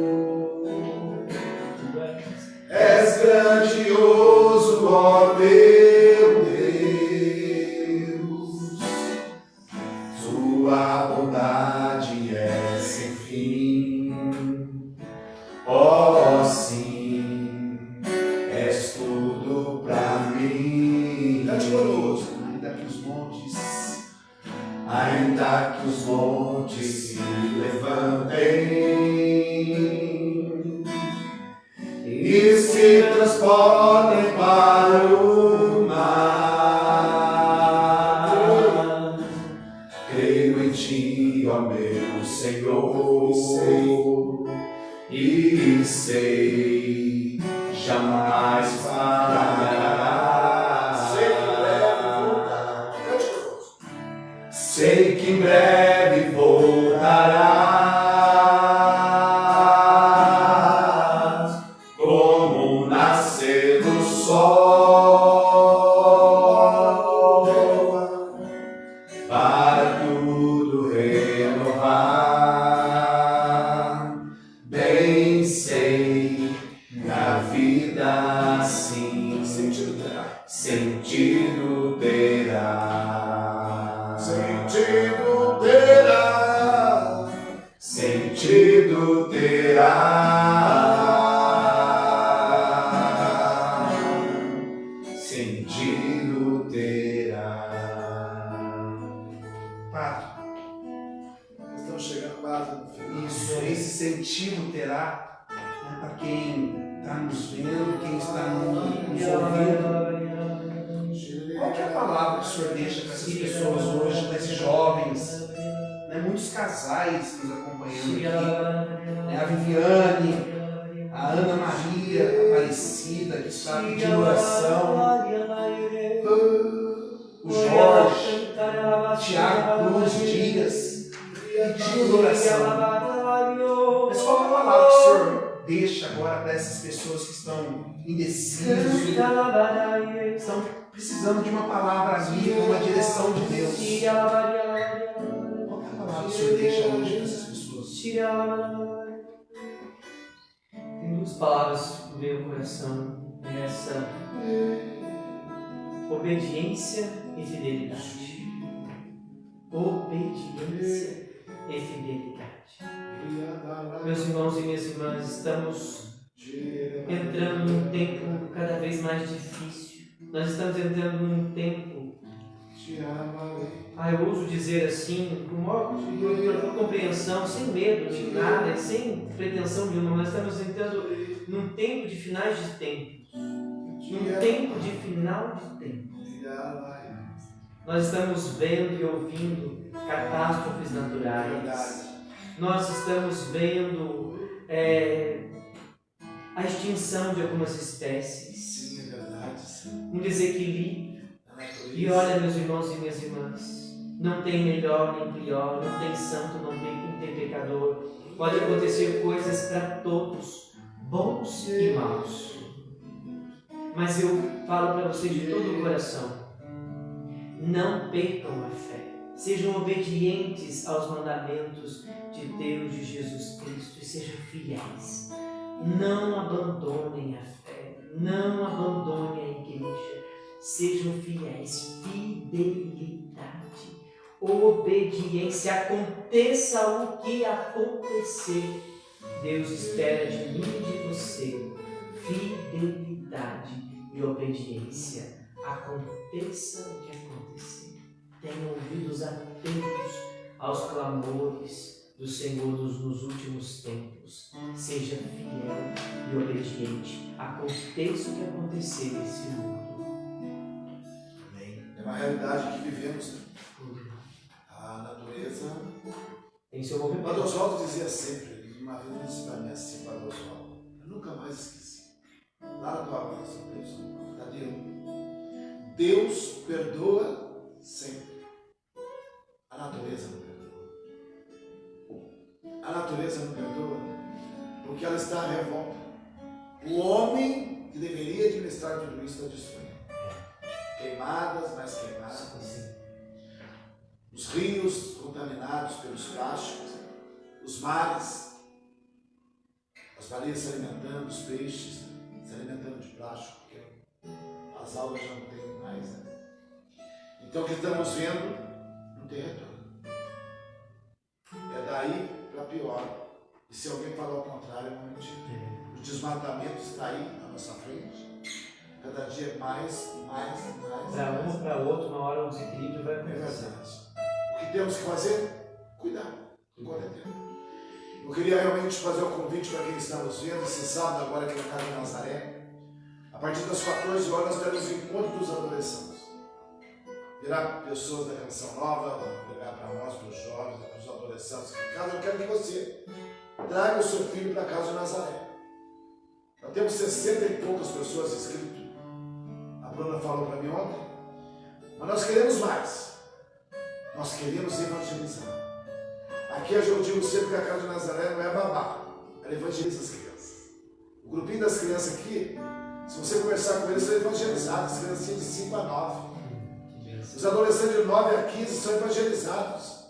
Speaker 2: És grandioso, ó meu Deus. Tua bondade é sem fim. Ó sim, és tudo pra mim. Cante conosco. Ainda que os montes se levantem e se transportem para o mar, creio em ti, ó meu Senhor, e sei jamais falhará. Sei que em breve voltará.
Speaker 1: terá.
Speaker 2: Sentido terá.
Speaker 1: Sentido terá. Sentido terá. Padre,
Speaker 2: Nós estamos chegando quase no final.
Speaker 1: isso, esse sentido terá, né, para quem está nos vendo, quem está nos ouvindo. Qual que é a palavra que o Senhor deixa para essas pessoas hoje, para esses jovens, né, muitos casais nos acompanhando aqui, né, a Viviane, a Ana Maria Aparecida, que está pedindo oração, o Jorge, Tiago Cruz Dias, pedindo oração. Mas qual é a palavra que o Senhor deixa agora para essas pessoas que estão indecisos, estão precisando de uma palavra amiga, uma direção de Deus? Qual é a palavra que o Senhor deixa hoje para essas pessoas?
Speaker 3: Tem duas palavras no meu coração nessa: obediência e fidelidade. Obediência e fidelidade. Meus irmãos e minhas irmãs, estamos entrando num tempo cada vez mais difícil. Nós estamos entrando num tempo, eu ouso dizer assim, com maior compreensão, sem medo de nada, sem pretensão nenhuma, nós estamos entrando num tempo de finais de tempos. Num tempo de final de tempos. Nós estamos vendo e ouvindo catástrofes naturais. Nós estamos vendo a extinção de algumas espécies.
Speaker 2: Sim, é verdade.
Speaker 3: Um desequilíbrio. E olha, meus irmãos e minhas irmãs, não tem melhor nem pior, não tem santo, não tem pecador. Pode acontecer coisas para todos, bons e maus. Mas eu falo para vocês de todo o coração: não percam a fé. Sejam obedientes aos mandamentos de Deus, de Jesus Cristo, e sejam fiéis. Não abandonem a fé, não abandonem a igreja. Sejam fiéis, fidelidade, obediência. Aconteça o que acontecer, Deus espera de mim e de você fidelidade e obediência. Aconteça o que acontecer. Tenham ouvidos atentos aos clamores do Senhor nos últimos tempos. Seja fiel e obediente. Aconteça o que acontecer nesse mundo.
Speaker 2: É uma realidade que vivemos. A natureza.
Speaker 3: Tem seu movimento.
Speaker 2: Padre Oswaldo dizia sempre, uma vez ele disse para mim assim, Padre Oswaldo, eu nunca mais esqueci. Lá na tua oração, Deus, Deus perdoa sempre. A natureza não perdoa. A natureza não perdoa porque ela está à revolta. O homem que deveria administrar tudo isso está destruindo. Queimadas, mais queimadas. Os rios contaminados pelos plásticos. Os mares. As baleias se alimentando, os peixes se alimentando de plástico, porque as algas já não tem mais. Né? Então o que estamos vendo não tem retorno. É daí para pior. E se alguém falar o contrário, é uma mentira. O desmatamento está aí na nossa frente. Cada dia mais.
Speaker 3: Para um, para outro, uma hora o desequilíbrio vai acontecer.
Speaker 2: O que temos que fazer? Cuidar. Enquanto é tempo. Eu queria realmente fazer um convite para quem está nos vendo, esse sábado agora aqui na Casa de Nazaré. A partir das 14 horas nós teremos o encontro dos adolescentes. Virá pessoas da Canção Nova, pegar para nós, para os jovens, para os adolescentes. Em casa, eu quero que você traga o seu filho para a Casa de Nazaré. Nós temos 60 e poucas pessoas inscritas. A Bruna falou para mim ontem. Mas nós queremos mais. Nós queremos evangelizar. Aqui eu digo sempre que a Casa de Nazaré não é babá. Ela evangeliza as crianças. O grupinho das crianças aqui, se você conversar com eles, são evangelizados. As criancinhas de 5 a 9. Os adolescentes de 9 a 15 são evangelizados.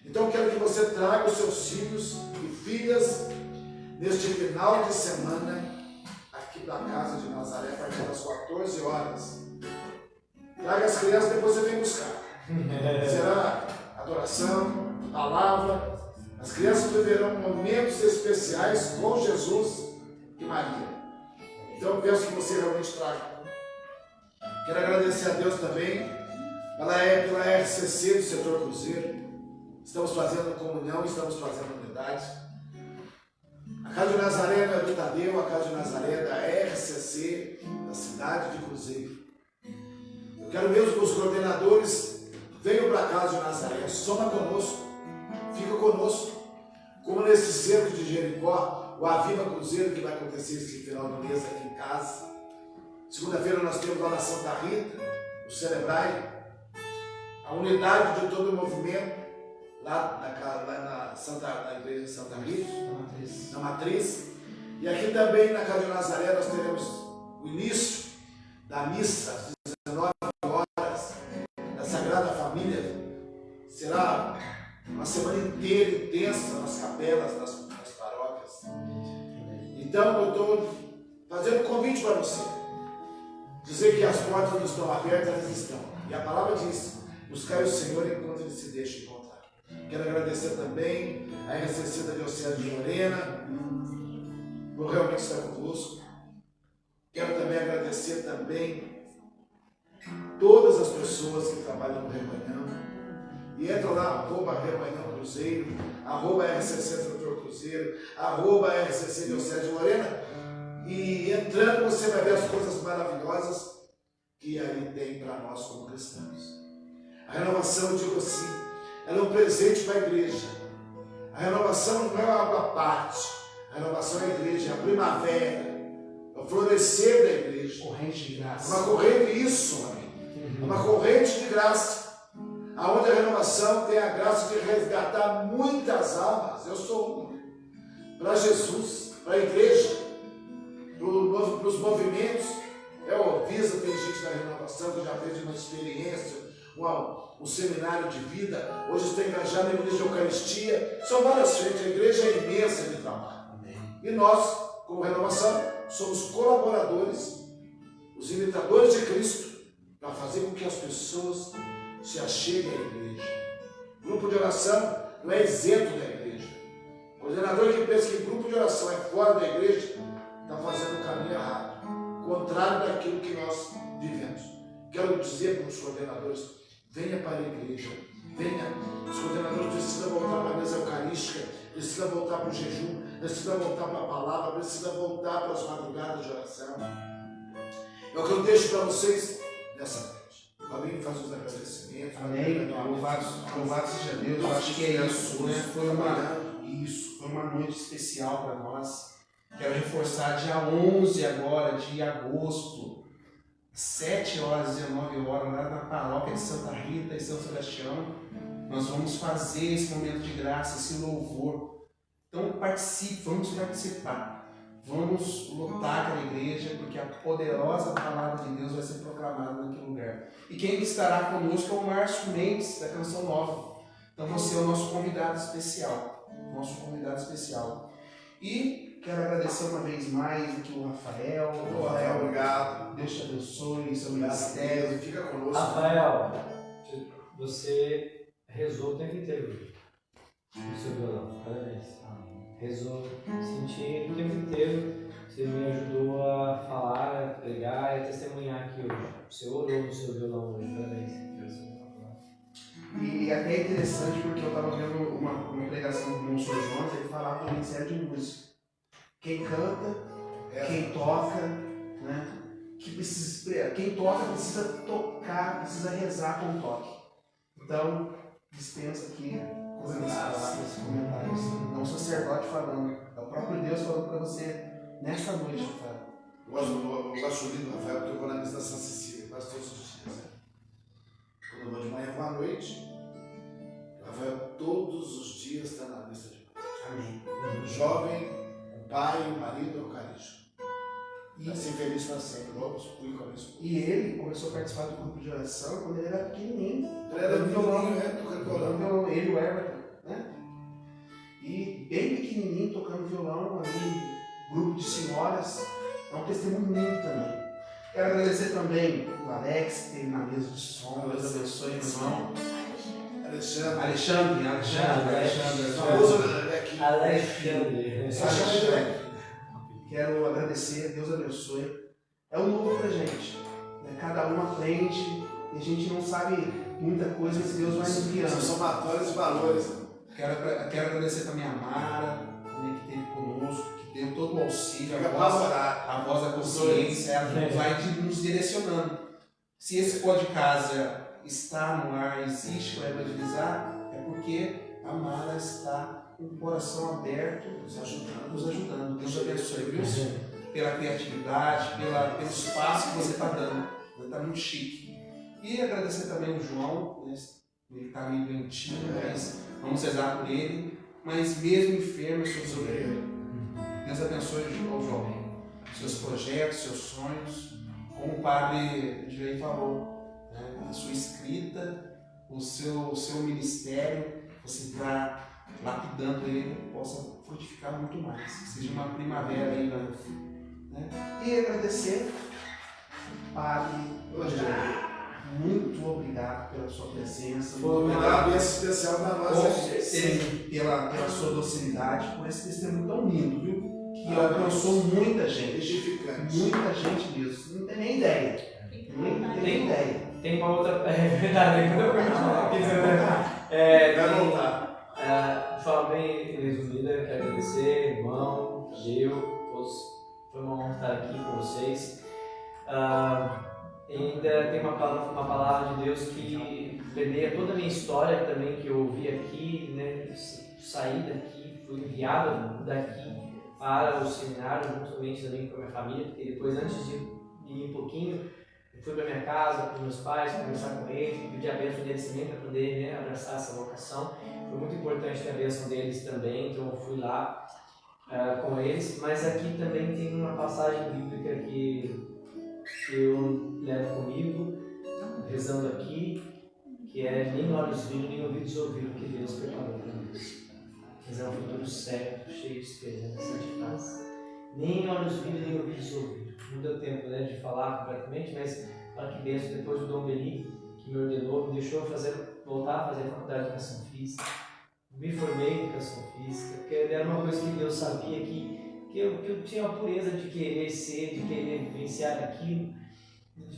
Speaker 2: Então eu quero que você traga os seus filhos e filhas neste final de semana aqui para a Casa de Nazaré, a partir das 14 horas. Traga as crianças, depois você vem buscar. Será adoração, palavra. As crianças viverão momentos especiais com Jesus e Maria. Então eu peço que você realmente traga. Quero agradecer a Deus também pela RCC do setor Cruzeiro. Estamos fazendo comunhão, estamos fazendo unidade. A Casa de Nazaré não é do Tadeu, a Casa de Nazaré é da RCC, da cidade de Cruzeiro. Eu quero mesmo que os coordenadores venham para a Casa de Nazaré, soma conosco, fica conosco. Como nesse cerco de Jericó, o Aviva Cruzeiro que vai acontecer esse final do mês aqui em casa. Segunda-feira nós temos lá na Santa Rita, o Celebrai, a unidade de todo o movimento, lá na igreja de Santa Rita, na Matriz. E aqui também na Casa de Nazaré nós teremos o início da missa às 19 horas, da Sagrada Família. Será uma semana inteira intensa nas capelas, nas paróquias. Então eu estou fazendo um convite para você. Dizer que as portas não estão abertas, elas estão. E a palavra diz, buscar o Senhor enquanto Ele se deixa encontrar. Quero agradecer também a RCC da Diocese de Lorena, por realmente estar conosco. Quero também agradecer também todas as pessoas que trabalham no Rebanhão. E entra lá, @Rebanhão Cruzeiro, @RCC Setor Cruzeiro, @RCC Diocese de Lorena. E entrando você vai ver as coisas maravilhosas que ali tem para nós como cristãos. A renovação, eu digo assim, ela é um presente para a igreja. A renovação não é algo à parte. A renovação é a igreja, é a primavera, é o florescer da igreja.
Speaker 1: Corrente de graça.
Speaker 2: Uma corrente, isso, amém. Uma corrente de graça. Aonde a renovação tem a graça de resgatar muitas almas. Eu sou um. Para Jesus, para a igreja, para os movimentos. O Visa tem gente da renovação que já fez uma experiência, um seminário de vida. Hoje está engajado em igreja de Eucaristia. São várias frentes, a igreja é imensa de trabalho. Amém. E nós, como renovação, somos colaboradores, os imitadores de Cristo, para fazer com que as pessoas se acheguem à igreja. Grupo de oração não é isento da igreja. O coordenador que pensa que grupo de oração é fora da igreja, está fazendo o caminho errado, contrário daquilo que nós vivemos. Quero dizer para os coordenadores, venha para a igreja, venha. Os coordenadores precisam voltar para a mesa eucarística, precisam voltar para o jejum, precisam voltar para a palavra, precisam voltar para as madrugadas de oração. É o que eu deixo para vocês nessa noite. Alguém faz os agradecimentos.
Speaker 1: Amém. Louvado seja Deus. Eu acho que é isso, né? Foi uma noite especial para nós. Quero reforçar dia 11 agora, de agosto, 7 horas, 19 horas, lá na paróquia de Santa Rita e São Sebastião. Nós vamos fazer esse momento de graça, esse louvor. Então participe, vamos participar. Vamos lotar aquela igreja, porque a poderosa palavra de Deus vai ser proclamada naquele lugar. E quem estará conosco é o Márcio Mendes, da Canção Nova. Então você é o nosso convidado especial. E quero agradecer uma vez mais aqui o Rafael.
Speaker 2: Rafael, obrigado.
Speaker 1: Deus te abençoe, seu ministério.
Speaker 2: Fica conosco.
Speaker 3: Rafael, você rezou o tempo inteiro no seu violão. Parabéns. Rezou, senti o tempo inteiro. Você me ajudou a falar, a pregar e a testemunhar aqui hoje. Você orou no seu violão hoje. Parabéns.
Speaker 1: E até é interessante porque eu estava vendo uma pregação do Monsenhor Jonas, ele falava do ministério de música. Quem canta, quem toca, né? Quem toca precisa tocar, precisa rezar com o toque. Então, dispensa aqui comentários. Não o sacerdote falando, é o próprio Deus falando para você nesta noite, Rafael.
Speaker 2: Eu gosto muito do Rafael, porque eu vou na missa da Santa Cecília quase todos os dias. Né? Quando eu vou de manhã, eu vou à noite. O Rafael todos os dias está na missa de manhã. Amém. O jovem, o pai, o marido, o eucarístico. E assim feliz para sempre. Vamos fui com isso.
Speaker 1: E ele começou a participar do grupo de oração quando ele era pequenininho.
Speaker 2: Ele era tocando violão.
Speaker 1: Ele e o Everton, né? E bem pequenininho, tocando violão ali, grupo de senhoras. É um testemunho lindo também. Quero agradecer também o Alex, que esteve na mesa de som. Deus abençoe, meu irmão. Alexandre. Quero agradecer, Deus abençoe. É um novo pra gente. Cada um aprende e a gente não sabe muita coisa, mas Deus vai nos guiando.
Speaker 2: São somatórios de valores.
Speaker 1: Quero agradecer também a Mara, também, que esteve conosco, que deu todo o auxílio, a voz da consciência, ela vai nos direcionando. Se esse pó de casa está no ar, existe para evangelizar, é porque a Mara está com o coração aberto, nos ajudando. Deus abençoe, viu? Pela criatividade, pelo espaço que você está dando. Está muito chique. E agradecer também o João, né? Ele está meio doentinho, mas vamos rezar por ele. Mas mesmo enfermo, eu sou seu guerreiro. Deus abençoe o João. Seus projetos, seus sonhos. Como o padre Direi falou, né? A sua escrita, o seu ministério, você está lapidando ele, possa frutificar muito mais. Que seja uma primavera aí, né? E agradecer, Padre Rogério, muito obrigado pela sua presença.
Speaker 2: Foi uma bênção especial para nós.
Speaker 1: Com certeza, pela sua docilidade, por esse testemunho tão lindo, viu? Que alcançou muita gente.
Speaker 2: Edificante.
Speaker 1: Muita gente mesmo. Não tem nem ideia. Nem ideia.
Speaker 3: Tem uma outra. É verdade,
Speaker 2: Vai voltar.
Speaker 3: De forma bem resumida, quero agradecer, irmão, eu, todos. Foi uma honra estar aqui com vocês. Ainda tem uma palavra de Deus que permeia toda a minha história também, que eu ouvi aqui, né? Saí daqui, fui enviado daqui para o seminário, juntamente também com a minha família, porque depois, antes de ir um pouquinho, eu fui para minha casa, com meus pais, conversar com eles, pedir a bênção deles também para poder, né, abraçar essa vocação. Foi muito importante ter a bênção deles também, então eu fui lá com eles, mas aqui também tem uma passagem bíblica que eu levo comigo, rezando aqui, que é: nem olhos viram, nem ouvidos ouviram o que Deus preparou para nós. Mas é um futuro certo, cheio de esperança, de paz. Nem olhos viram, nem ouvidos ouviram. Não deu tempo, né, de falar completamente, mas olha que benção, depois o Dom Beli, que me ordenou, me deixou voltar a fazer a faculdade de educação física. Me formei em educação física, porque era uma coisa que Deus sabia que eu tinha a pureza de querer ser, de querer vivenciar aquilo.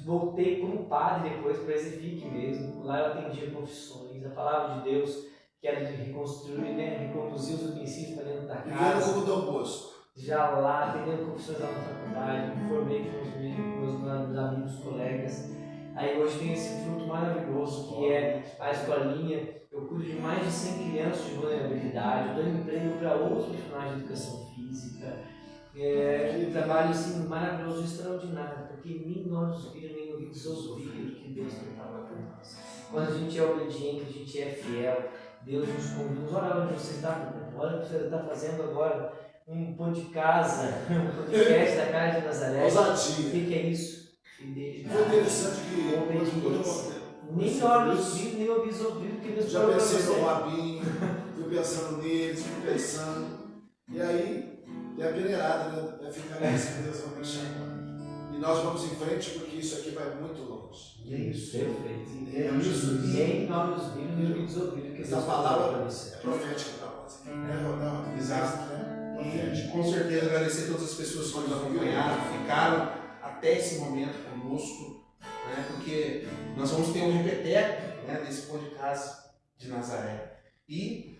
Speaker 3: Voltei como padre depois para a Ezefic mesmo. Lá eu atendia confissões, a palavra de Deus, que era de reconstruir, né, reconduzir os princípios para dentro da casa.
Speaker 2: Como Dom Bosco.
Speaker 3: Já lá, atendendo confissões lá na faculdade, me formei com os meus amigos, colegas. Aí hoje tem esse fruto maravilhoso que é a escolinha. Eu cuido de mais de 100 crianças de vulnerabilidade, eu dou emprego para outros profissionais de educação física. Um trabalho assim, maravilhoso, extraordinário, porque nem nós viram, nem ouvidos ouviram que Deus preparou para nós. Quando a gente é obediente, a gente é fiel, Deus nos conduz. Olha onde você está, olha o que você está fazendo agora, um pão de casa, um podcast da Casa de Nazaré. O que é isso? Fidelidade.
Speaker 2: Foi interessante que
Speaker 3: obediência. Nem olhos viram, nem ouvidos ouviram que Deus
Speaker 2: já
Speaker 3: preparou para
Speaker 2: pensei
Speaker 3: você.
Speaker 2: no Rabinho, fui pensando neles, fui pensando. E aí, é a peneirada, né? Vai ficar nessa que Deus vai me chamar. E nós vamos em frente porque isso aqui vai muito longe.
Speaker 1: E é isso.
Speaker 3: Perfeito.
Speaker 1: É isso.
Speaker 3: Nem olhos viram, nem ouvidos ouviram que
Speaker 2: Essa
Speaker 3: Deus
Speaker 2: palavra
Speaker 3: preparou para você.
Speaker 2: é profética para nós. Não,
Speaker 1: Exato.
Speaker 2: né?
Speaker 1: E com certeza agradecer a todas as pessoas que nos acompanharam, ficaram até esse momento conosco, né? Porque nós vamos ter um repeteco, né, desse podcast de Nazaré. E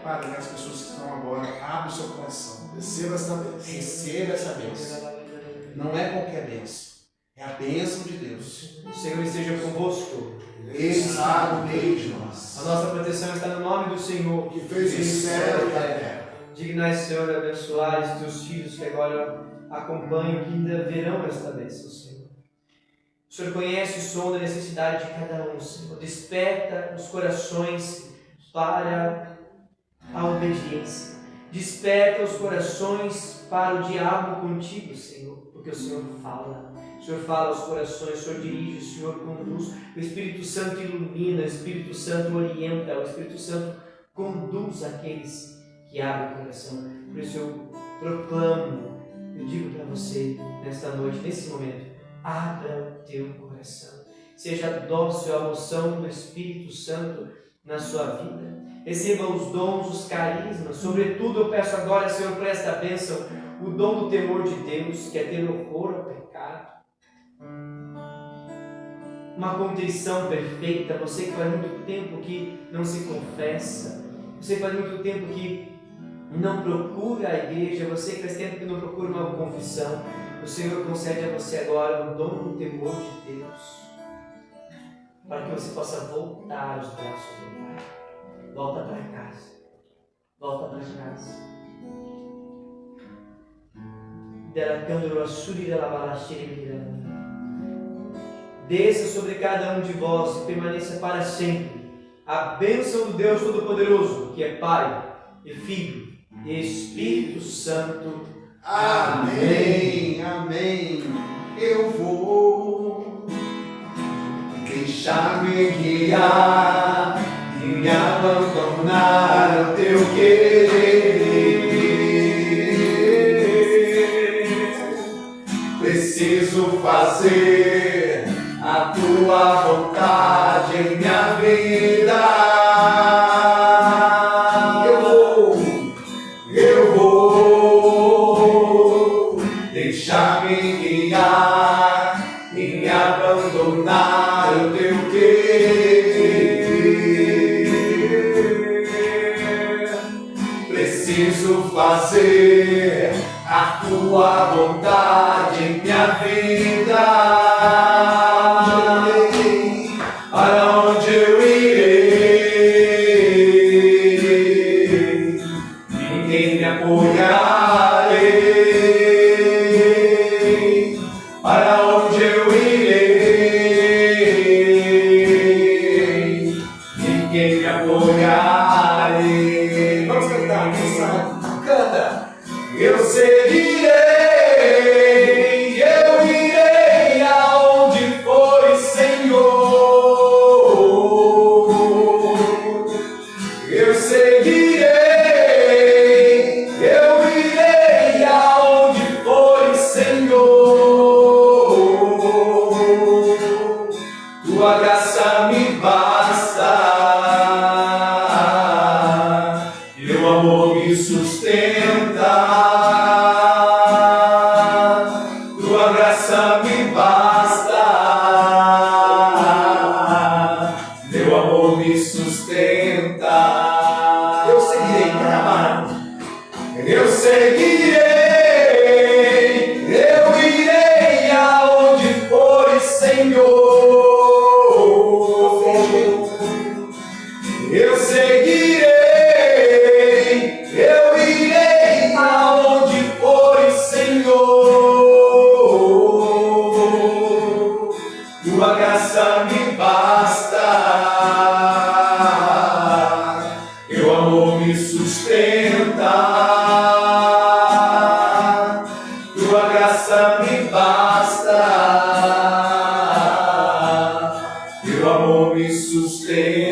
Speaker 1: para as pessoas que estão agora, abre o seu coração.
Speaker 2: Receba essa bênção.
Speaker 1: Receba essa bênção. Não é qualquer bênção, é a bênção de Deus.
Speaker 3: O Senhor esteja convosco.
Speaker 1: Ele está no meio de nós.
Speaker 3: A nossa proteção está no nome do Senhor.
Speaker 2: Que fez o céu e a terra.
Speaker 3: Dignai, Senhor, abençoar os teus filhos que agora acompanham, que ainda verão esta bênção, Senhor. O Senhor conhece e sonda a necessidade de cada um, Senhor. Desperta os corações para a obediência. Desperta os corações para o diálogo contigo, Senhor, porque o Senhor fala. O Senhor fala aos corações, o Senhor dirige, o Senhor conduz. O Espírito Santo ilumina, o Espírito Santo orienta, o Espírito Santo conduz aqueles que abrem o coração. Por isso eu proclamo, eu digo para você nesta noite, nesse momento, Abra o teu coração. Seja dócil à moção do Espírito Santo na sua vida. Receba os dons, os carismas. Sobretudo, eu peço agora, Senhor, por esta bênção, o dom do temor de Deus, que é ter horror ao pecado. Uma contrição perfeita. Você que faz muito tempo que não se confessa. Você que faz muito tempo que não procura a igreja. Você que faz tempo que não procura uma confissão. O Senhor concede a você agora o dom do temor de Deus, para que você possa voltar aos braços do Pai. Volta para casa. Volta para casa. Desça sobre cada um de vós e permaneça para sempre a bênção do Deus Todo-Poderoso, que é Pai e Filho e Espírito Santo.
Speaker 1: Amém, amém. Eu vou deixar-me guiar e me abandonar ao teu querer. Preciso fazer a tua vontade em minha vida. Eu vou deixar-me guiar e me abandonar ao teu querer. Preciso fazer a tua vontade em minha vida. Para onde eu irei, ninguém me apoiarei. Para onde eu irei, ninguém me apoiarei. Vamos cantar, canta. Eu seguirei, eu irei aonde for, Senhor. Eu seguirei, eu irei aonde for, Senhor. Tua graça me basta, teu amor me sustenta. Tua graça me basta, teu amor me sustenta. Eu seguirei, eu seguirei, eu irei aonde for, Senhor. Eu seguirei, eu irei aonde for, Senhor. Tua graça me basta, teu amor me sustenta. Tua graça me basta, teu amor me sustenta.